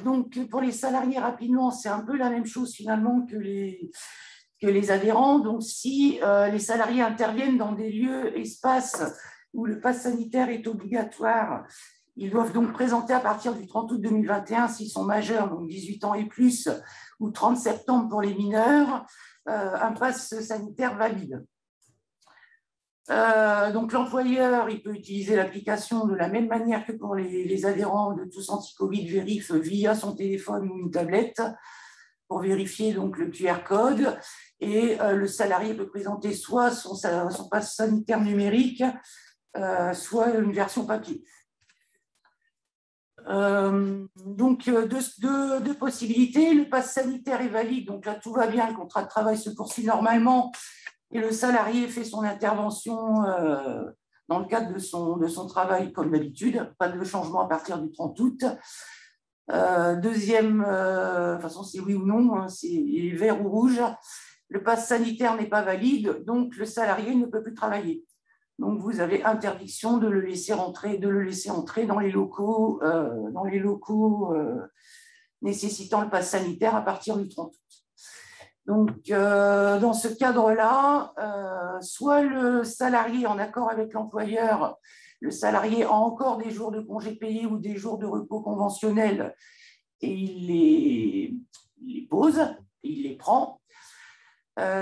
Donc pour les salariés, rapidement, c'est un peu la même chose finalement que les adhérents. Donc si les salariés interviennent dans des lieux, espaces où le pass sanitaire est obligatoire, ils doivent donc présenter à partir du 30 août 2021, s'ils sont majeurs, donc 18 ans et plus, ou 30 septembre pour les mineurs, un pass sanitaire valide. Donc l'employeur, il peut utiliser l'application de la même manière que pour les adhérents de Tous Anti-Covid Vérif via son téléphone ou une tablette pour vérifier donc le QR code. Et le salarié peut présenter soit son pass sanitaire numérique, soit une version papier. Donc deux possibilités. Le pass sanitaire est valide, donc là tout va bien, le contrat de travail se poursuit normalement et le salarié fait son intervention dans le cadre de son travail comme d'habitude, pas de changement à partir du 30 août. Deuxième façon, c'est oui ou non, hein, c'est vert ou rouge. Le pass sanitaire n'est pas valide, donc le salarié ne peut plus travailler. Donc vous avez interdiction de le laisser entrer dans les locaux, nécessitant le pass sanitaire à partir du 30 août. Donc, dans ce cadre-là, soit le salarié, en accord avec l'employeur, le salarié a encore des jours de congés payés ou des jours de repos conventionnels et il les pose, il les prend.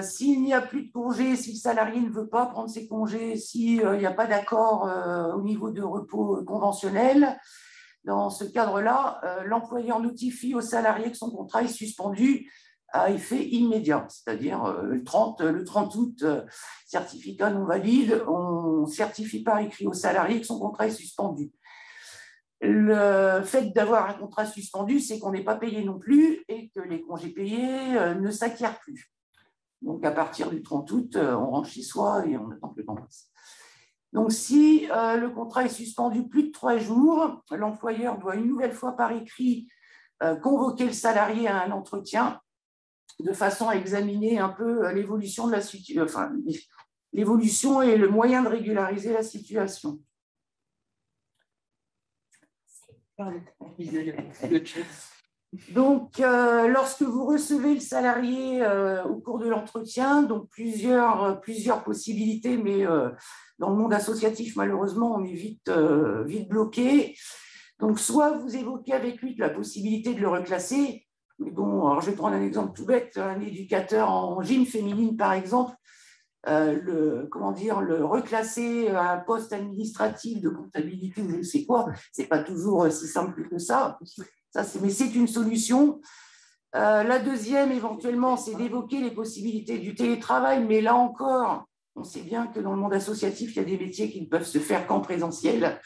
S'il n'y a plus de congés, si le salarié ne veut pas prendre ses congés, s'il n'y a pas d'accord au niveau de repos conventionnel, dans ce cadre-là, l'employeur notifie au salarié que son contrat est suspendu à effet immédiat, c'est-à-dire le 30 août, certificat non valide, on certifie par écrit au salarié que son contrat est suspendu. Le fait d'avoir un contrat suspendu, c'est qu'on n'est pas payé non plus et que les congés payés ne s'acquièrent plus. Donc, à partir du 30 août, on rentre chez soi et on attend que le temps passe. Donc, si le contrat est suspendu plus de 3 jours, l'employeur doit une nouvelle fois par écrit convoquer le salarié à un entretien de façon à examiner un peu l'évolution de la situation, l'évolution et le moyen de régulariser la situation. Donc, lorsque vous recevez le salarié au cours de l'entretien, donc plusieurs possibilités, mais dans le monde associatif, malheureusement, on est vite bloqué. Donc, soit vous évoquez avec lui la possibilité de le reclasser, mais bon, alors je vais prendre un exemple tout bête, un éducateur en gym féminine, par exemple, le reclasser à un poste administratif de comptabilité ou je ne sais quoi, c'est pas toujours si simple que ça. Mais c'est une solution. La deuxième, éventuellement, c'est d'évoquer les possibilités du télétravail, mais là encore, on sait bien que dans le monde associatif, il y a des métiers qui ne peuvent se faire qu'en présentiel.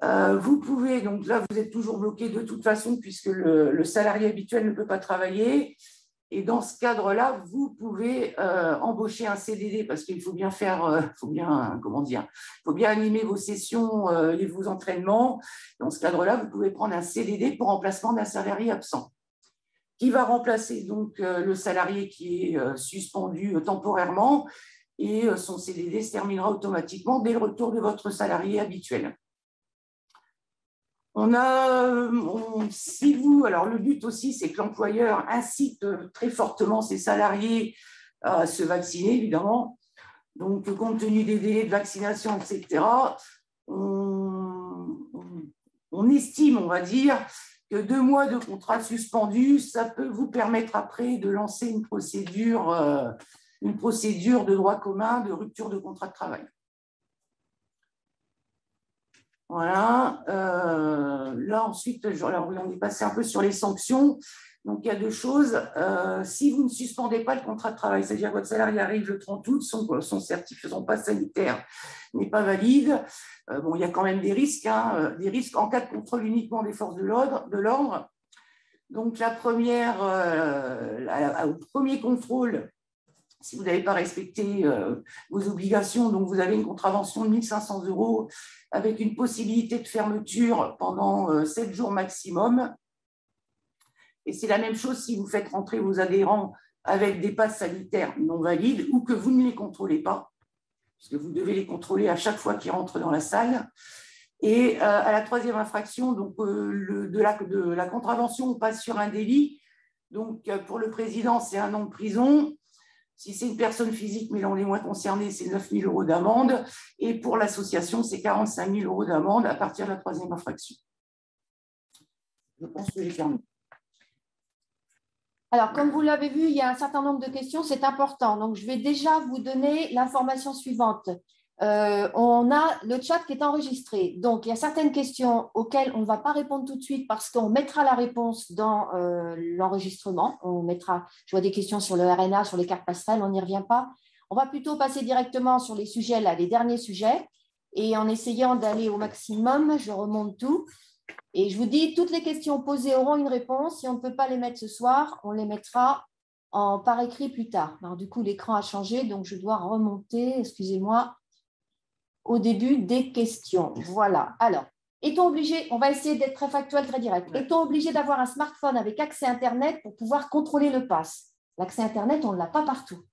Vous pouvez, donc là, vous êtes toujours bloqué de toute façon, puisque le salarié habituel ne peut pas travailler. Et dans ce cadre-là, vous pouvez embaucher un CDD parce qu'il faut bien animer vos sessions et vos entraînements. Dans ce cadre-là, vous pouvez prendre un CDD pour remplacement d'un salarié absent qui va remplacer donc le salarié qui est suspendu temporairement et son CDD se terminera automatiquement dès le retour de votre salarié habituel. Alors le but aussi, c'est que l'employeur incite très fortement ses salariés à se vacciner, évidemment. Donc, compte tenu des délais de vaccination, etc., on estime, on va dire, que 2 mois de contrat suspendu, ça peut vous permettre après de lancer une procédure de droit commun de rupture de contrat de travail. Voilà. Là, ensuite, on est passé un peu sur les sanctions. Donc, il y a 2 choses. Si vous ne suspendez pas le contrat de travail, c'est-à-dire que votre salarié arrive le 30 août, son certificat, son passe sanitaire n'est pas valide, il y a quand même des risques en cas de contrôle uniquement des forces de l'ordre. Donc, la première, au premier contrôle, si vous n'avez pas respecté vos obligations, donc vous avez une contravention de 1 500 € avec une possibilité de fermeture pendant 7 jours maximum. Et c'est la même chose si vous faites rentrer vos adhérents avec des passes sanitaires non valides ou que vous ne les contrôlez pas, puisque vous devez les contrôler à chaque fois qu'ils rentrent dans la salle. Et à la 3e infraction, donc, de la contravention, on passe sur un délit. Donc, pour le président, c'est 1 an de prison. Si c'est une personne physique, mais là on est moins concerné, c'est 9 000 € d'amende. Et pour l'association, c'est 45 000 € d'amende à partir de la 3e infraction. Je pense que j'ai terminé. Alors, comme vous l'avez vu, il y a un certain nombre de questions, c'est important. Donc, je vais déjà vous donner l'information suivante. On a le chat qui est enregistré. Donc, il y a certaines questions auxquelles on ne va pas répondre tout de suite parce qu'on mettra la réponse dans l'enregistrement. Je vois des questions sur le RNA, sur les cartes passerelles, on n'y revient pas. On va plutôt passer directement sur les sujets, là, les derniers sujets. Et en essayant d'aller au maximum, je remonte tout. Et je vous dis, toutes les questions posées auront une réponse. Si on ne peut pas les mettre ce soir, on les mettra par écrit plus tard. Alors, du coup, l'écran a changé, donc je dois remonter, excusez-moi, au début des questions. Voilà. Alors, est-on obligé, on va essayer d'être très factuel, très direct, est-on obligé d'avoir un smartphone avec accès Internet pour pouvoir contrôler le pass? L'accès Internet, on ne l'a pas partout.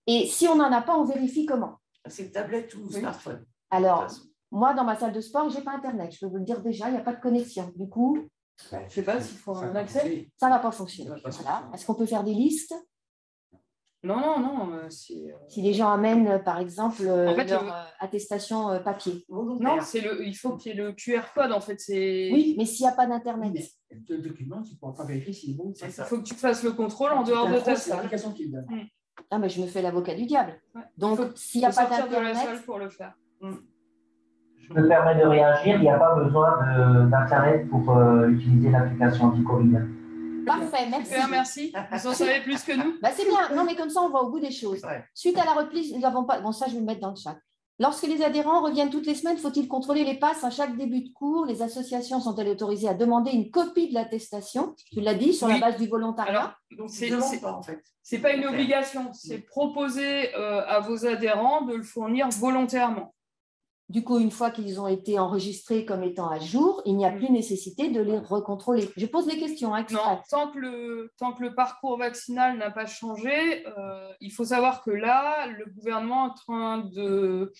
Et si on n'en a pas, on vérifie comment? C'est tablette ou smartphone. Alors, moi, dans ma salle de sport, je n'ai pas Internet. Je peux vous le dire déjà, il n'y a pas de connexion. Du coup, je ne sais pas s'il faut un accès. Ça ne va pas fonctionner. Voilà. Est-ce qu'on peut faire des listes? Non. Si les gens amènent, par exemple, En fait, leur attestation papier. Non, il faut qu'il y ait le QR code, en fait. Oui, mais s'il n'y a pas d'Internet. Le document, tu ne pourras pas vérifier si c'est bon. Il faut que tu fasses le contrôle en dehors de ta C'est salle. l'application qui le donne. Ah, mais je me fais l'avocat du diable. Ouais. Donc, s'il n'y a pas sortir de la salle d'Internet... pour le faire. Je me permets de réagir, il n'y a pas besoin d'Internet pour utiliser l'application anti-Covid. Parfait, merci. Super, merci. Vous en savez plus que nous. Bah, c'est bien. Non, mais comme ça, on va au bout des choses. Ouais. Suite à la reprise, nous n'avons pas... Bon, ça, je vais le mettre dans le chat. Lorsque les adhérents reviennent toutes les semaines, faut-il contrôler les passes à chaque début de cours? Les associations sont-elles autorisées à demander une copie de l'attestation? Tu l'as dit, sur la base du volontariat. Alors, donc C'est pas une obligation, c'est proposer à vos adhérents de le fournir volontairement. Du coup, une fois qu'ils ont été enregistrés comme étant à jour, il n'y a plus nécessité de les recontrôler. Je pose les questions exprès. Non, tant que le parcours vaccinal n'a pas changé, il faut savoir que là, le gouvernement est en train de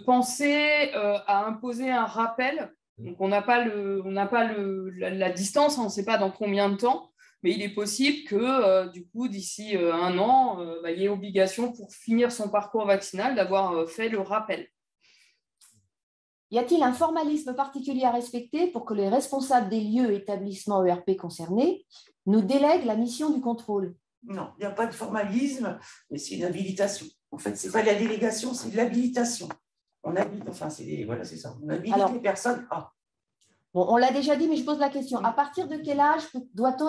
penser à imposer un rappel. Donc, on n'a pas la distance, on ne sait pas dans combien de temps, mais il est possible que, du coup, d'ici un an, il y ait obligation pour finir son parcours vaccinal d'avoir fait le rappel. Y a-t-il un formalisme particulier à respecter pour que les responsables des lieux et établissements ERP concernés nous délèguent la mission du contrôle? Non, il n'y a pas de formalisme, mais c'est une habilitation. En fait, ce n'est pas de la délégation, c'est de l'habilitation. On habilite, voilà, c'est ça. On habilite les personnes à. Bon, on l'a déjà dit, mais je pose la question. À partir de quel âge doit-on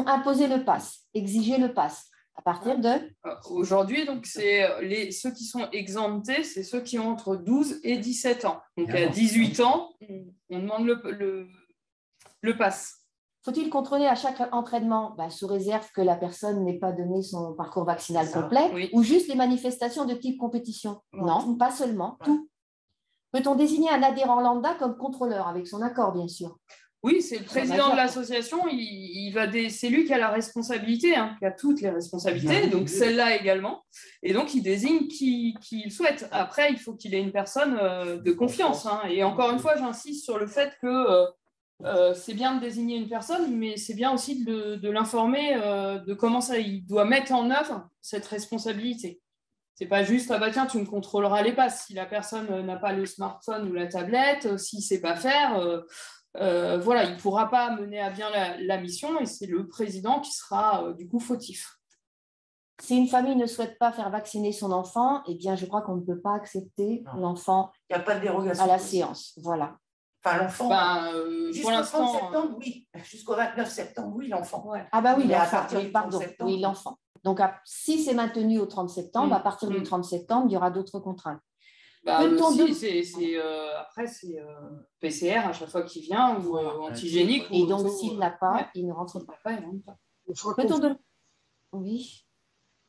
imposer le pass, exiger le pass? À partir de… Aujourd'hui, donc, c'est ceux qui sont exemptés, c'est ceux qui ont entre 12 et 17 ans. Donc, à 18 ans, on demande le pass. Faut-il contrôler à chaque entraînement, sous réserve que la personne n'ait pas donné son parcours vaccinal complet, ou juste les manifestations de type compétition? Non, pas seulement, tout. Peut-on désigner un adhérent lambda comme contrôleur, avec son accord, bien sûr? Oui, c'est le président de l'association, c'est lui qui a la responsabilité, qui a toutes les responsabilités, donc celle-là également, et donc il désigne qui il souhaite. Après, il faut qu'il ait une personne de confiance, et encore une fois, j'insiste sur le fait que c'est bien de désigner une personne, mais c'est bien aussi de l'informer de comment il doit mettre en œuvre cette responsabilité. C'est pas juste, ah bah tiens, tu me contrôleras les passes. Si la personne n'a pas le smartphone ou la tablette, s'il ne sait pas faire, voilà, il ne pourra pas mener à bien la mission et c'est le président qui sera du coup fautif. Si une famille ne souhaite pas faire vacciner son enfant, eh bien, je crois qu'on ne peut pas accepter l'enfant Il n'y a pas de dérogation à la séance. Voilà. Enfin, l'enfant, pour l'instant, 30 septembre, oui. Jusqu'au 29 septembre, oui, l'enfant. Ouais. Ah bah oui, mais à l'enfant, partir du 30 septembre, oui, l'enfant. Donc, si c'est maintenu au 30 septembre, à partir du 30 septembre, il y aura d'autres contraintes. Après, c'est PCR à chaque fois qu'il vient ou antigénique. Et donc, s'il ne l'a pas, il ne rentre pas.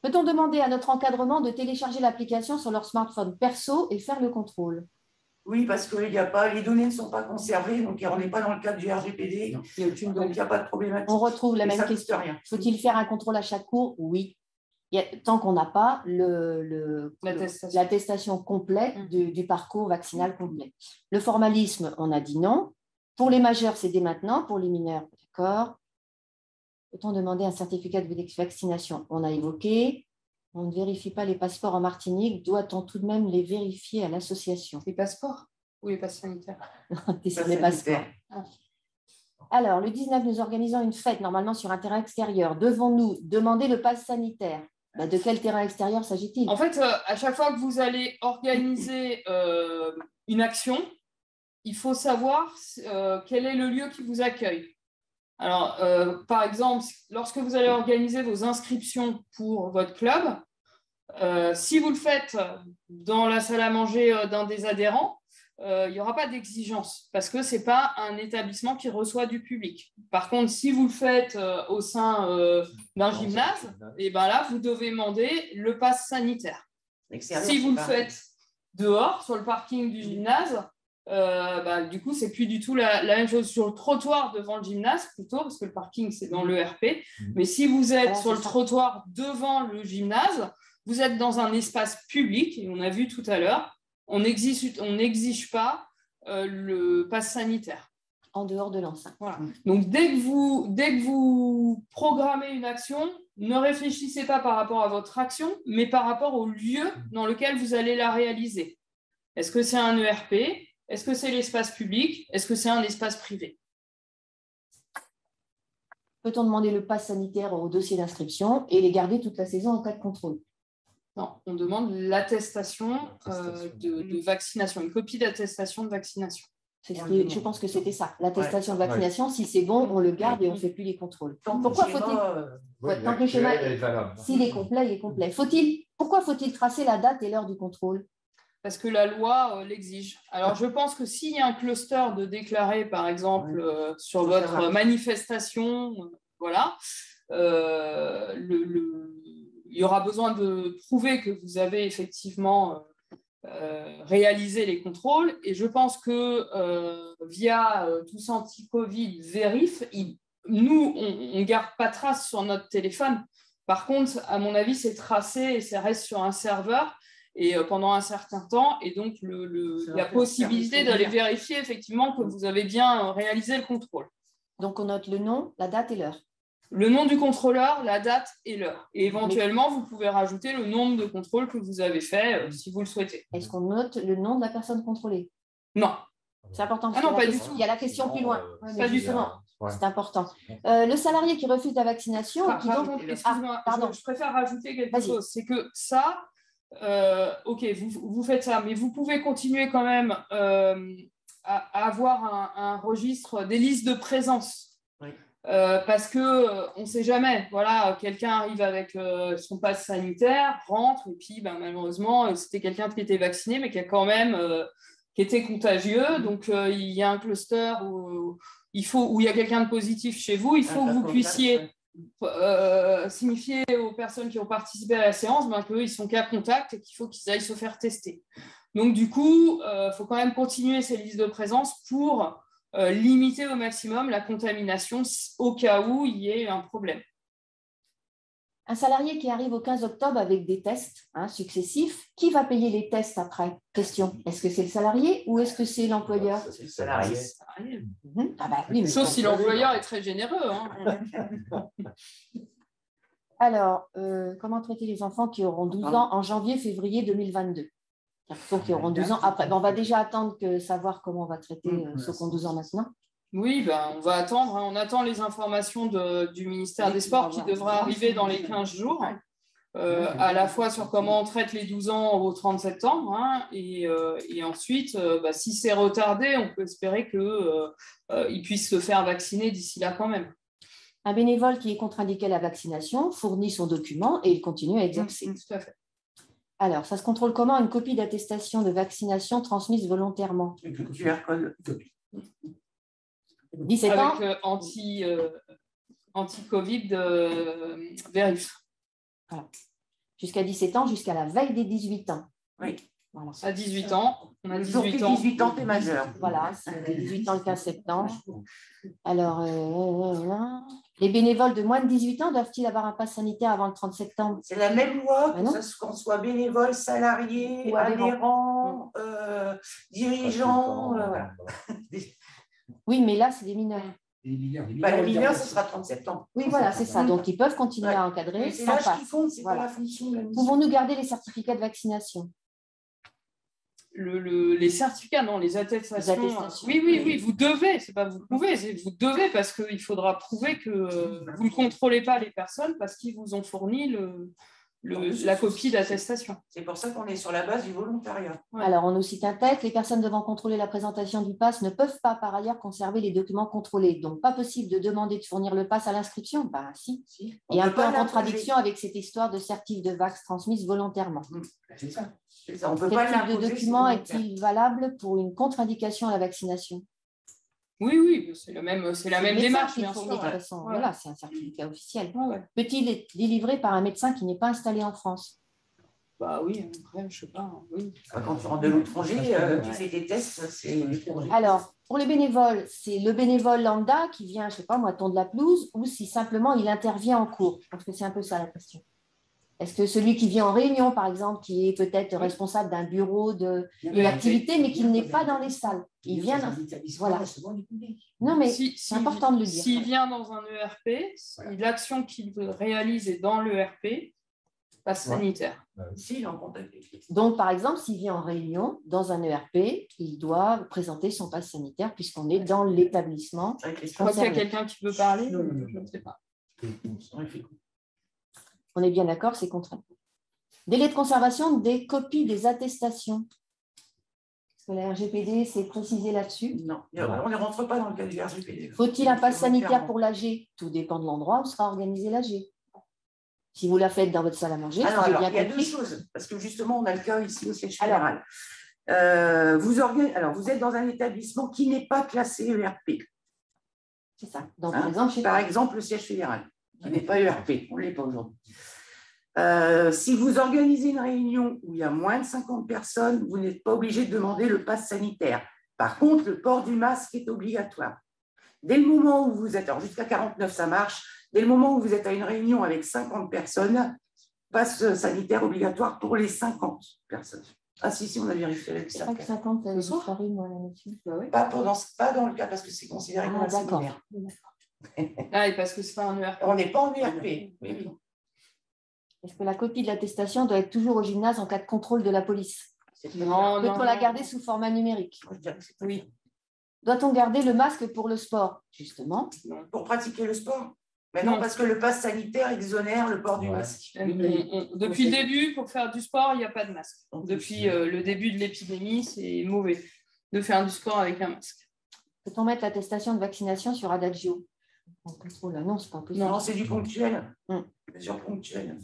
Peut-on demander à notre encadrement de télécharger l'application sur leur smartphone perso et faire le contrôle? Oui, parce que les données ne sont pas conservées, donc on n'est pas dans le cadre du RGPD, donc il n'y a pas de problématique. On retrouve la même question. Faut-il faire un contrôle à chaque cours? Oui. Tant qu'on n'a pas l'attestation complète du parcours vaccinal complet. Le formalisme, on a dit non. Pour les majeurs, c'est dès maintenant. Pour les mineurs, d'accord. Peut-on demander un certificat de vaccination? On a évoqué. On ne vérifie pas les passeports en Martinique. Doit-on tout de même les vérifier à l'association? Les passeports ou les passes sanitaires? Les passeports. Alors, le 19, nous organisons une fête, normalement sur un terrain extérieur. Devons-nous demander le pass sanitaire? De quel terrain extérieur s'agit-il? En fait, à chaque fois que vous allez organiser une action, il faut savoir quel est le lieu qui vous accueille. Alors, par exemple, lorsque vous allez organiser vos inscriptions pour votre club, si vous le faites dans la salle à manger d'un des adhérents, il n'y aura pas d'exigence parce que ce n'est pas un établissement qui reçoit du public. Par contre, si vous le faites au sein d'un gymnase, et là, vous devez demander le pass sanitaire. Si vous le faites dehors, sur le parking du gymnase, du coup, c'est plus du tout la même chose. Sur le trottoir devant le gymnase, plutôt, parce que le parking, c'est dans l'ERP. Mais si vous êtes sur le trottoir devant le gymnase, vous êtes dans un espace public, et on a vu tout à l'heure, on n'exige pas le pass sanitaire. En dehors de l'enceinte. Voilà. Donc, dès que vous programmez une action, ne réfléchissez pas par rapport à votre action, mais par rapport au lieu dans lequel vous allez la réaliser. Est-ce que c'est un ERP? Est-ce que c'est l'espace public? Est-ce que c'est un espace privé? Peut-on demander le pass sanitaire au dossier d'inscription et les garder toute la saison en cas de contrôle? Non, on demande l'attestation de vaccination, une copie d'attestation de vaccination. Je pense que c'était ça, l'attestation de vaccination. Si c'est bon, on le garde et on ne fait plus les contrôles. Donc, pourquoi faut-il… tant que le schéma est valable. S'il est complet, il est complet. Pourquoi faut-il tracer la date et l'heure du contrôle? Parce que la loi l'exige. Alors, je pense que s'il y a un cluster de déclarés, par exemple, sur votre manifestation, voilà, il y aura besoin de prouver que vous avez effectivement réalisé les contrôles. Et je pense que via Tous Anti-Covid Vérif, nous, on ne garde pas trace sur notre téléphone. Par contre, à mon avis, c'est tracé et ça reste sur un serveur et pendant un certain temps. Et donc, la possibilité d'aller vérifier effectivement que vous avez bien réalisé le contrôle. Donc, on note le nom, la date et l'heure. Le nom du contrôleur, la date et l'heure. Et éventuellement, vous pouvez rajouter le nombre de contrôles que vous avez fait si vous le souhaitez. Est-ce qu'on note le nom de la personne contrôlée? Non. C'est important. Ah non, pas du tout. Il y a la question plus loin. Pas du tout. C'est important. Le salarié qui refuse la vaccination… Excuse-moi, je préfère rajouter quelque chose. C'est que ça, ok, vous faites ça, mais vous pouvez continuer quand même à avoir un registre des listes de présence. Oui. Parce qu'on ne sait jamais, voilà, quelqu'un arrive avec son passe sanitaire, rentre, et puis malheureusement, c'était quelqu'un qui était vacciné, mais qui a quand même qui était contagieux, donc il y a un cluster où il y a quelqu'un de positif chez vous, il faut que vous puissiez signifier aux personnes qui ont participé à la séance qu'ils sont cas contact et qu'il faut qu'ils aillent se faire tester. Donc du coup, il faut quand même continuer ces listes de présence pour limiter au maximum la contamination au cas où il y ait un problème. Un salarié qui arrive au 15 octobre avec des tests successifs, qui va payer les tests après? Question. Est-ce que c'est le salarié ou est-ce que c'est l'employeur? C'est le salarié. Oui, sauf si l'employeur est très généreux. Alors, comment traiter les enfants qui auront 12 ans en janvier-février 2022? Qui auront 12 ans après. On va déjà attendre savoir comment on va traiter ceux qui ont 12 ans maintenant. Oui, on va attendre. On attend les informations du ministère des Sports qui devra arriver dans les 15 jours, à la fois sur comment on traite les 12 ans au 30 septembre. Et ensuite, si c'est retardé, on peut espérer qu'ils puissent se faire vacciner d'ici là quand même. Un bénévole qui est contre-indiqué à la vaccination fournit son document et il continue à exercer. Tout à fait. Alors, ça se contrôle comment? Une copie d'attestation de vaccination transmise volontairement. Avec le QR code. 17 ans. Avec anti-Covid Vérif. Voilà. Jusqu'à 17 ans, jusqu'à la veille des 18 ans. Oui. Voilà. À 18 ans, on a 18 ans. 18 ans, t'es majeur. Voilà, c'est 18 ans le 15 septembre. Alors, les bénévoles de moins de 18 ans doivent-ils avoir un pass sanitaire avant le 30 septembre? C'est la même loi, qu'on soit bénévole, salarié, ou adhérent, dirigeant. Voilà. Oui, mais là, c'est des mineurs. Les mineurs, ce sera 30 septembre. Oui, voilà, c'est ça. Donc, ils peuvent continuer à encadrer. C'est l'âge qui compte, c'est pas la fonction de la mission. Pouvons-nous garder les certificats de vaccination? Les certificats, non, les attestations. Oui, vous devez, c'est pas vous pouvez, c'est vous devez parce qu'il faudra prouver que vous ne contrôlez pas les personnes parce qu'ils vous ont fourni la copie d'attestation. C'est pour ça qu'on est sur la base du volontariat. Ouais. Alors, on nous cite un texte, les personnes devant contrôler la présentation du pass ne peuvent pas par ailleurs conserver les documents contrôlés. Donc, pas possible de demander de fournir le pass à l'inscription? Si. Et un peu en contradiction avec cette histoire de certif de vax transmise volontairement. C'est ça. Quel type de document est-il valable pour une contre-indication à la vaccination? Oui, c'est la même démarche. Bien sûr. Voilà, c'est un certificat officiel. Peut-il être délivré par un médecin qui n'est pas installé en France? Oui, après, je ne sais pas. Oui. Quand tu rentres de l'étranger, tu fais tes tests. Alors, pour les bénévoles, c'est le bénévole lambda qui vient, je ne sais pas moi, tondre la pelouse, ou si simplement il intervient en cours. Je pense que c'est un peu ça la question. Est-ce que celui qui vient en réunion, par exemple, qui est peut-être responsable d'un bureau d'une activité, mais qui n'est pas dans les salles, il vient dans... Voilà. Non, mais c'est important de le dire. S'il vient dans un ERP, l'action qu'il réalise est dans l'ERP, passe sanitaire. S'il est en contact. Donc, par exemple, s'il vient en réunion dans un ERP, il doit présenter son passe sanitaire puisqu'on est dans l'établissement. Je crois qu'il y a quelqu'un qui veut parler. Je ne sais pas. On est bien d'accord, c'est contraint. Délai de conservation des copies des attestations. Est-ce que la RGPD s'est précisée là-dessus? Non, on ne rentre pas dans le cas du RGPD. Faut-il un pass sanitaire pour l'AG? Tout dépend de l'endroit où sera organisé l'AG. Si vous la faites dans votre salle à manger, alors, il y a deux choses, parce que justement, on a le cas ici au siège fédéral. Vous êtes dans un établissement qui n'est pas classé ERP. C'est ça. Donc, par exemple, le siège fédéral, qui n'est pas ERP, on ne l'est pas aujourd'hui. Si vous organisez une réunion où il y a moins de 50 personnes, vous n'êtes pas obligé de demander le pass sanitaire. Par contre, le port du masque est obligatoire. Dès le moment où vous êtes, alors jusqu'à 49, ça marche, dès le moment où vous êtes à une réunion avec 50 personnes, passe sanitaire obligatoire pour les 50 personnes. Ah si, on a vérifié avec ça. 50, ça disparu, moi, là-dessus. Pas dans le cas, parce que c'est considéré comme un séminaire. Ah, et parce que ce n'est pas un ERP. On n'est pas en ERP. Oui. Est-ce que la copie de l'attestation doit être toujours au gymnase en cas de contrôle de la police? Non. Peut-on la garder sous format numérique? Oui. Doit-on garder le masque pour le sport? Justement. Pour pratiquer le sport? Mais non, parce que le pass sanitaire exonère le port du masque. Depuis le début, pour faire du sport, il n'y a pas de masque. Depuis le début de l'épidémie, c'est mauvais de faire du sport avec un masque. Peut-on mettre l'attestation de vaccination sur Adagio? Non, c'est pas possible. Non, c'est du ponctuel. Mesure ponctuelle.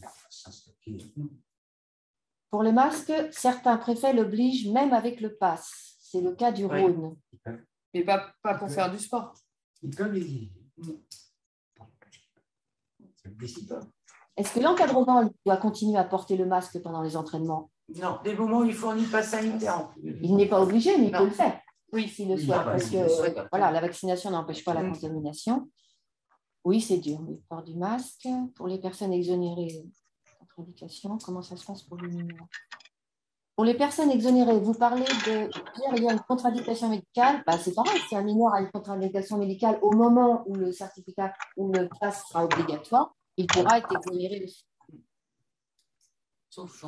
Pour le masque, certains préfets l'obligent même avec le pass. C'est le cas du Rhône. Mais pas pour faire du sport. Ils peuvent les... Est-ce que l'encadrement doit continuer à porter le masque pendant les entraînements? Non, dès le moment où il fournit le pass sanitaire. Il n'est pas obligé, mais il peut le faire. Oui, s'il le souhaite. Parce que voilà, la vaccination n'empêche pas la contamination. Oui, c'est dur. Le port du masque pour les personnes exonérées. Contre-indication, comment ça se passe pour les mineurs? Pour les personnes exonérées, vous parlez de il y a une contre-indication médicale. C'est pareil, si un mineur a une contre-indication médicale au moment où le certificat ou le pass sera obligatoire, il pourra être exonéré aussi.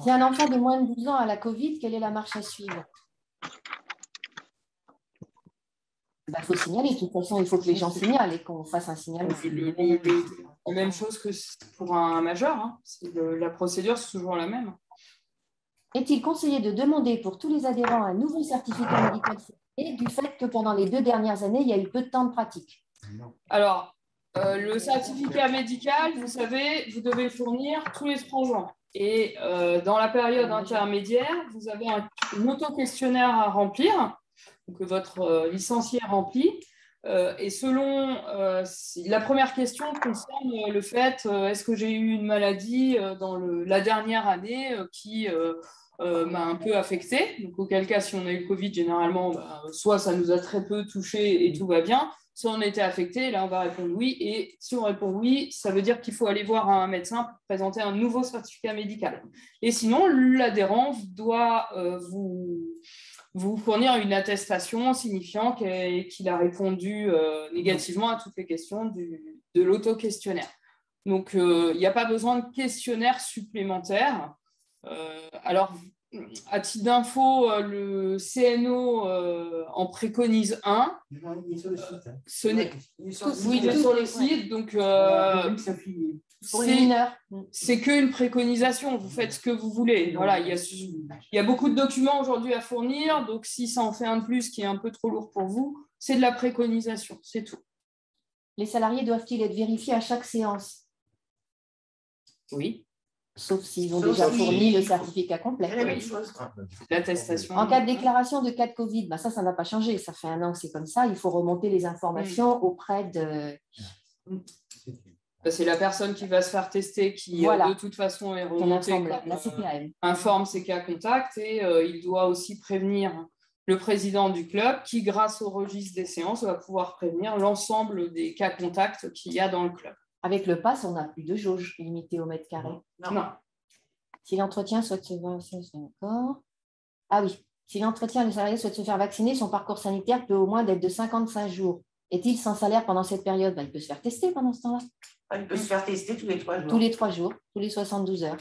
Si un enfant de moins de 12 ans a la Covid, quelle est la marche à suivre? Il faut signaler. De toute façon, il faut que les gens signalent et qu'on fasse un signalement. La même chose que pour un majeur. Hein. La procédure, c'est toujours la même. Est-il conseillé de demander pour tous les adhérents un nouveau certificat médical et du fait que pendant les 2 dernières années, il y a eu peu de temps de pratique? Alors, le certificat médical, vous savez, vous devez le fournir tous les 3 ans. Et dans la période intermédiaire, vous avez un auto-questionnaire à remplir, que votre licencié remplit. Et selon la première question concerne le fait est-ce que j'ai eu une maladie dans la dernière année qui m'a un peu affecté. Donc, auquel cas, si on a eu le Covid, généralement, soit ça nous a très peu touché et tout va bien, soit on a été affecté, là on va répondre oui. Et si on répond oui, ça veut dire qu'il faut aller voir un médecin pour présenter un nouveau certificat médical. Et sinon, l'adhérent doit vous fournir une attestation signifiant qu'il a répondu négativement à toutes les questions de l'auto-questionnaire. Donc, il n'y a pas besoin de questionnaire supplémentaire. Alors, à titre d'info, le CNO en préconise un. Il est sur le site. Oui, il est sur le site. Donc, c'est qu'une préconisation. Vous faites ce que vous voulez. Voilà, il y a beaucoup de documents aujourd'hui à fournir. Donc, si ça en fait un de plus qui est un peu trop lourd pour vous, c'est de la préconisation. C'est tout. Les salariés doivent-ils être vérifiés à chaque séance? Oui. Sauf s'ils ont déjà fourni le certificat complet. L'attestation. En cas de déclaration de cas de Covid, ça n'a pas changé. Ça fait 1 an que c'est comme ça. Il faut remonter les informations auprès de... C'est la personne qui va se faire tester qui, de toute façon, est remontée, informe ses cas contacts et il doit aussi prévenir le président du club qui, grâce au registre des séances, va pouvoir prévenir l'ensemble des cas contacts qu'il y a dans le club. Avec le pass, on n'a plus de jauge limitée au mètre carré. Non. Si l'entretien souhaite se d'accord. Ah oui, si l'entretien le salarié souhaite se faire vacciner, son parcours sanitaire peut au moins être de 55 jours. Est-il sans salaire pendant cette période? Il peut se faire tester pendant ce temps-là. Il peut se faire tester tous les 3 jours. Tous les 3 jours, tous les 72 heures.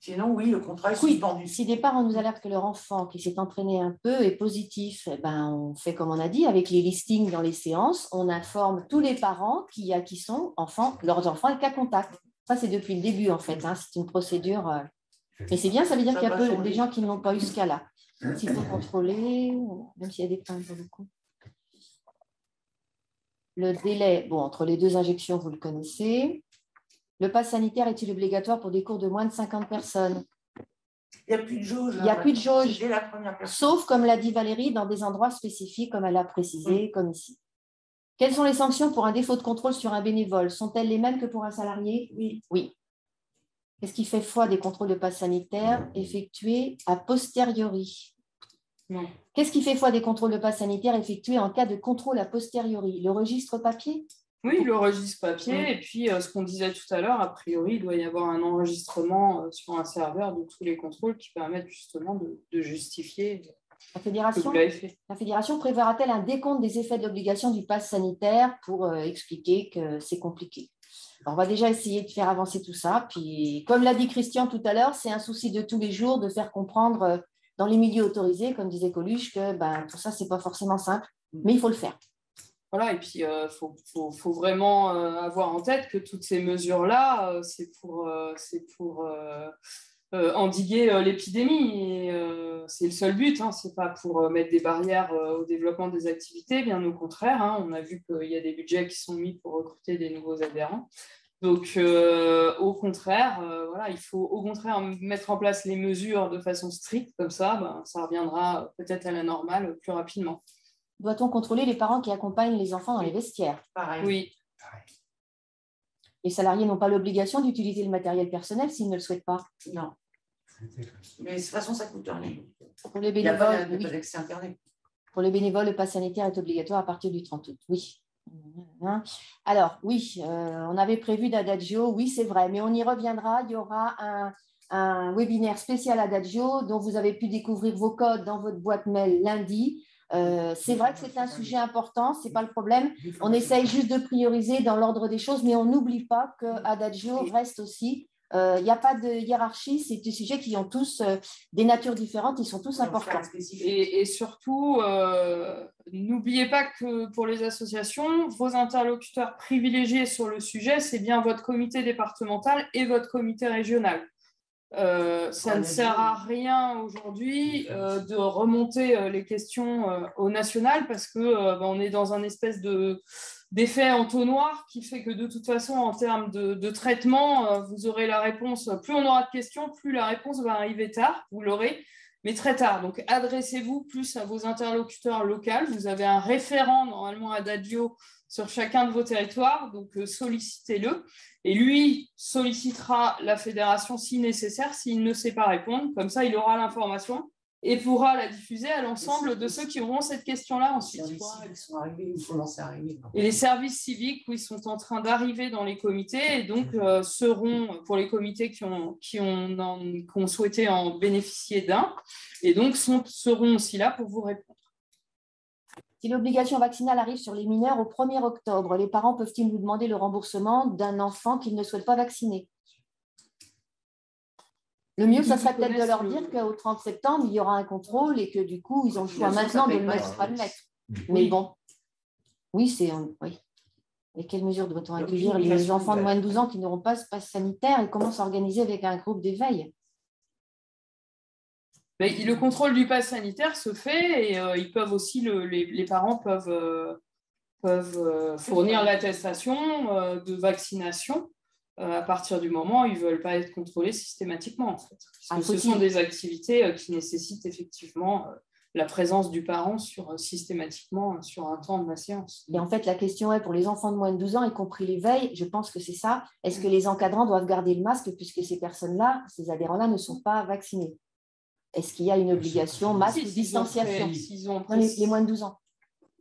Sinon, oui, le contrat est Oui, suspendu. si des parents nous alertent que leur enfant qui s'est entraîné un peu est positif, on fait comme on a dit, avec les listings dans les séances, on informe tous les parents qui sont leurs enfants et cas contact. Ça, c'est depuis le début, en fait. C'est une procédure. Mais c'est bien, ça veut dire qu'il y a des gens qui n'ont pas eu ce cas-là. S'il faut contrôler, même s'il y a des plaintes pour le coup. Le délai, entre les 2 injections, vous le connaissez. Le pass sanitaire est-il obligatoire pour des cours de moins de 50 personnes? Il n'y a plus de jauge. Il n'y a plus de jauge. La première personne. Sauf, comme l'a dit Valérie, dans des endroits spécifiques, comme elle l'a précisé, comme ici. Quelles sont les sanctions pour un défaut de contrôle sur un bénévole? Sont-elles les mêmes que pour un salarié? Oui. Qu'est-ce qui fait foi des contrôles de pass sanitaire effectués a posteriori? Non. Qu'est-ce qui fait foi des contrôles de pass sanitaire effectués en cas de contrôle a posteriori? Le registre papier? Oui, le registre papier. Et puis, ce qu'on disait tout à l'heure, a priori, il doit y avoir un enregistrement sur un serveur de tous les contrôles qui permettent justement de justifier La fédération, que vous l'avez fait. La fédération préverra-t-elle un décompte des effets de l'obligation du pass sanitaire pour expliquer que c'est compliqué? Alors, on va déjà essayer de faire avancer tout ça. Puis, comme l'a dit Christian tout à l'heure, c'est un souci de tous les jours de faire comprendre dans les milieux autorisés, comme disait Coluche, que tout ça, ce n'est pas forcément simple, mais il faut le faire. Voilà, et puis il faut vraiment avoir en tête que toutes ces mesures-là, c'est pour endiguer l'épidémie. Et c'est le seul but, ce n'est pas pour mettre des barrières au développement des activités, bien au contraire. On a vu qu'il y a des budgets qui sont mis pour recruter des nouveaux adhérents. Donc, au contraire, il faut au contraire mettre en place les mesures de façon stricte, comme ça, ça reviendra peut-être à la normale plus rapidement. Doit-on contrôler les parents qui accompagnent les enfants dans les vestiaires? Pareil. Oui. Les salariés n'ont pas l'obligation d'utiliser le matériel personnel s'ils ne le souhaitent pas. Non. Mais de toute façon, ça coûte rien. Pour les bénévoles, le pass sanitaire est obligatoire à partir du 30 août. Oui. Alors, oui, on avait prévu d'Adagio, oui, c'est vrai, mais on y reviendra. Il y aura un webinaire spécial Adagio dont vous avez pu découvrir vos codes dans votre boîte mail lundi. C'est vrai que c'est un sujet important, ce n'est pas le problème. On essaye juste de prioriser dans l'ordre des choses, mais on n'oublie pas qu'Adagio reste aussi. Il n'y a pas de hiérarchie, c'est des sujets qui ont tous des natures différentes, ils sont tous importants. Et surtout, n'oubliez pas que pour les associations, vos interlocuteurs privilégiés sur le sujet, c'est bien votre comité départemental et votre comité régional. Ça ne sert à rien aujourd'hui de remonter les questions au national parce que on est dans un espèce d'effet entonnoir qui fait que de toute façon en termes de traitement vous aurez la réponse, plus on aura de questions, plus la réponse va arriver tard, vous l'aurez, mais très tard. Donc adressez-vous plus à vos interlocuteurs locaux. Vous avez un référent normalement à Adagio sur chacun de vos territoires, donc sollicitez-le. Et lui sollicitera la fédération si nécessaire, s'il ne sait pas répondre. Comme ça, il aura l'information et pourra la diffuser à l'ensemble de ceux qui auront cette question-là ensuite. Et les services civiques, ils sont en train d'arriver dans les comités et donc seront, pour les comités qui ont souhaité en bénéficier d'un, et donc seront aussi là pour vous répondre. Si l'obligation vaccinale arrive sur les mineurs au 1er octobre, les parents peuvent-ils nous demander le remboursement d'un enfant qu'ils ne souhaitent pas vacciner? Le mieux, ça serait peut-être de leur dire qu'au 30 septembre, il y aura un contrôle et que du coup, ils ont le choix maintenant de le mettre ou pas le mettre. Mais bon, oui, oui. Et quelles mesures doit-on accueillir les enfants de moins de 12 ans qui n'auront pas ce pass sanitaire et comment s'organiser avec un groupe d'éveil? Mais le contrôle du pass sanitaire se fait et ils peuvent aussi, les parents peuvent fournir l'attestation de vaccination à partir du moment où ils ne veulent pas être contrôlés systématiquement. En fait. Parce que ce sont des activités qui nécessitent effectivement la présence du parent systématiquement sur un temps de la séance. Et en fait, la question est pour les enfants de moins de 12 ans, y compris l'éveil, je pense que c'est ça. Est-ce que les encadrants doivent garder le masque puisque ces personnes-là, ces adhérents-là ne sont pas vaccinés? Est-ce qu'il y a une obligation masque ou distanciation? Les moins de 12 ans.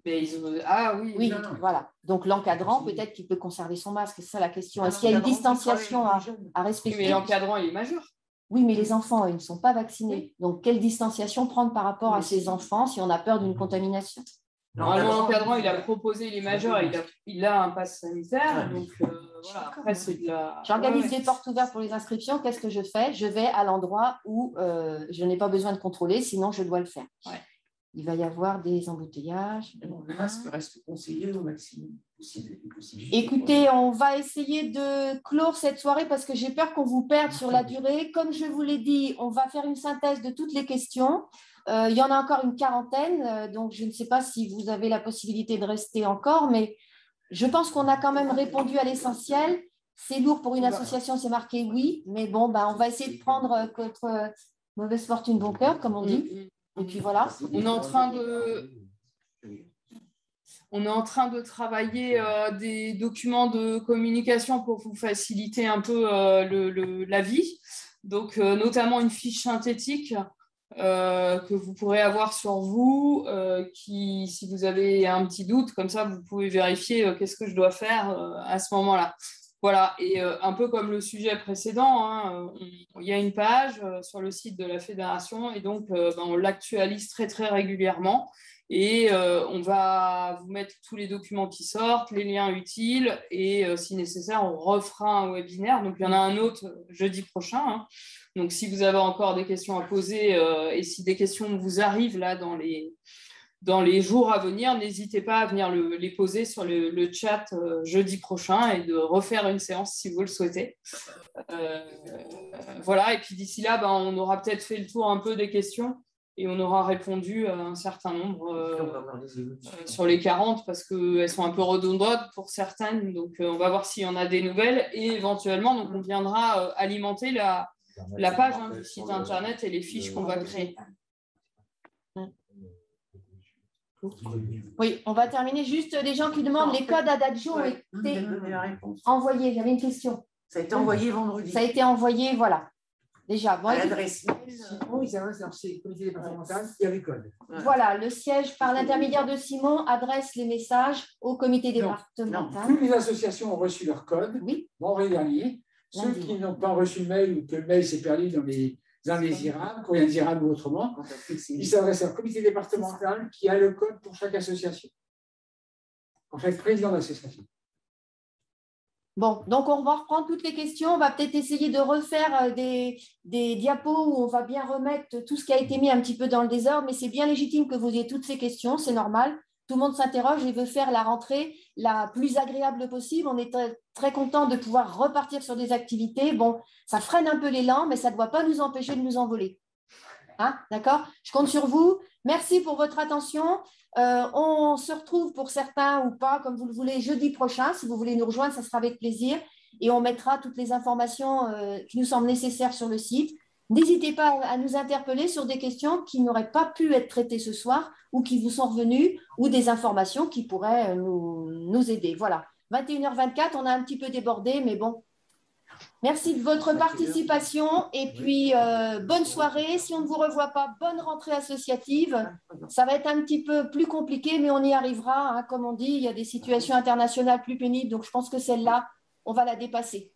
Mais ah oui. Oui, voilà. Donc l'encadrant, peut-être qu'il peut conserver son masque. C'est ça la question. Est-ce qu'il y a une distanciation à respecter? Mais l'encadrant, il est majeur. Oui, mais les enfants, ils ne sont pas vaccinés. Donc, quelle distanciation prendre par rapport à ces enfants si on a peur d'une contamination? Normalement, l'encadrant, il a proposé les majeurs, il a un pass sanitaire. Donc, voilà, après, c'est de la. J'organise des portes ouvertes pour les inscriptions. Qu'est-ce que je fais? Je vais à l'endroit où je n'ai pas besoin de contrôler, sinon je dois le faire. Ouais. Il va y avoir des embouteillages. Le masque reste conseillé au maximum possible. Écoutez, on va essayer de clore cette soirée parce que j'ai peur qu'on vous perde sur la durée. Comme je vous l'ai dit, on va faire une synthèse de toutes les questions. Il y en a encore une quarantaine, donc je ne sais pas si vous avez la possibilité de rester encore, mais je pense qu'on a quand même répondu à l'essentiel. C'est lourd pour une association, c'est marqué oui, mais bon, on va essayer de prendre contre mauvaise fortune bon cœur, comme on dit. Et puis voilà. On est en train de travailler des documents de communication pour vous faciliter un peu la vie. Donc, notamment une fiche synthétique que vous pourrez avoir sur vous, si vous avez un petit doute, comme ça, vous pouvez vérifier qu'est-ce que je dois faire à ce moment-là. Voilà, et un peu comme le sujet précédent, hein, il y a une page sur le site de la fédération et donc on l'actualise très très régulièrement et on va vous mettre tous les documents qui sortent, les liens utiles et si nécessaire, on refera un webinaire. Donc il y en a un autre jeudi prochain. Hein. Donc si vous avez encore des questions à poser et si des questions vous arrivent là dans les jours à venir, n'hésitez pas à venir les poser sur le chat jeudi prochain et de refaire une séance si vous le souhaitez. Voilà, et puis d'ici là, on aura peut-être fait le tour un peu des questions et on aura répondu à un certain nombre sur les 40 parce qu'elles sont un peu redondantes pour certaines. Donc, on va voir s'il y en a des nouvelles et éventuellement, donc, on viendra alimenter la page du site internet et les fiches qu'on va créer. Oui, on va terminer. Juste les gens qui demandent les codes Adagio ont été envoyés. J'avais une question. Ça a été envoyé vendredi. Ça a été envoyé, voilà. Déjà. Bon, à l'adresse mail. Simon, ils avancent dans le comité départemental, il y a les codes. Voilà, le siège, par l'intermédiaire de Simon, adresse les messages au comité départemental. Toutes les associations ont reçu leur code vendredi dernier. Ceux qui n'ont pas reçu le mail ou que le mail s'est perdu dans les indésirables, courrier indésirable ou autrement, ils s'adressent au comité départemental qui a le code pour chaque association. En fait, président d'association. Bon, donc on va reprendre toutes les questions. On va peut-être essayer de refaire des diapos où on va bien remettre tout ce qui a été mis un petit peu dans le désordre, mais c'est bien légitime que vous ayez toutes ces questions, c'est normal. Tout le monde s'interroge et veut faire la rentrée la plus agréable possible. On est très content de pouvoir repartir sur des activités. Bon, ça freine un peu l'élan, mais ça ne doit pas nous empêcher de nous envoler. Hein, d'accord? Je compte sur vous. Merci pour votre attention. On se retrouve pour certains ou pas, comme vous le voulez, jeudi prochain. Si vous voulez nous rejoindre, ça sera avec plaisir. Et on mettra toutes les informations qui nous semblent nécessaires sur le site. N'hésitez pas à nous interpeller sur des questions qui n'auraient pas pu être traitées ce soir ou qui vous sont revenues ou des informations qui pourraient nous aider. Voilà, 21h24, on a un petit peu débordé, mais bon. Merci de votre participation et puis bonne soirée. Si on ne vous revoit pas, bonne rentrée associative. Ça va être un petit peu plus compliqué, mais on y arrivera. Hein, comme on dit, il y a des situations internationales plus pénibles, donc je pense que celle-là, on va la dépasser.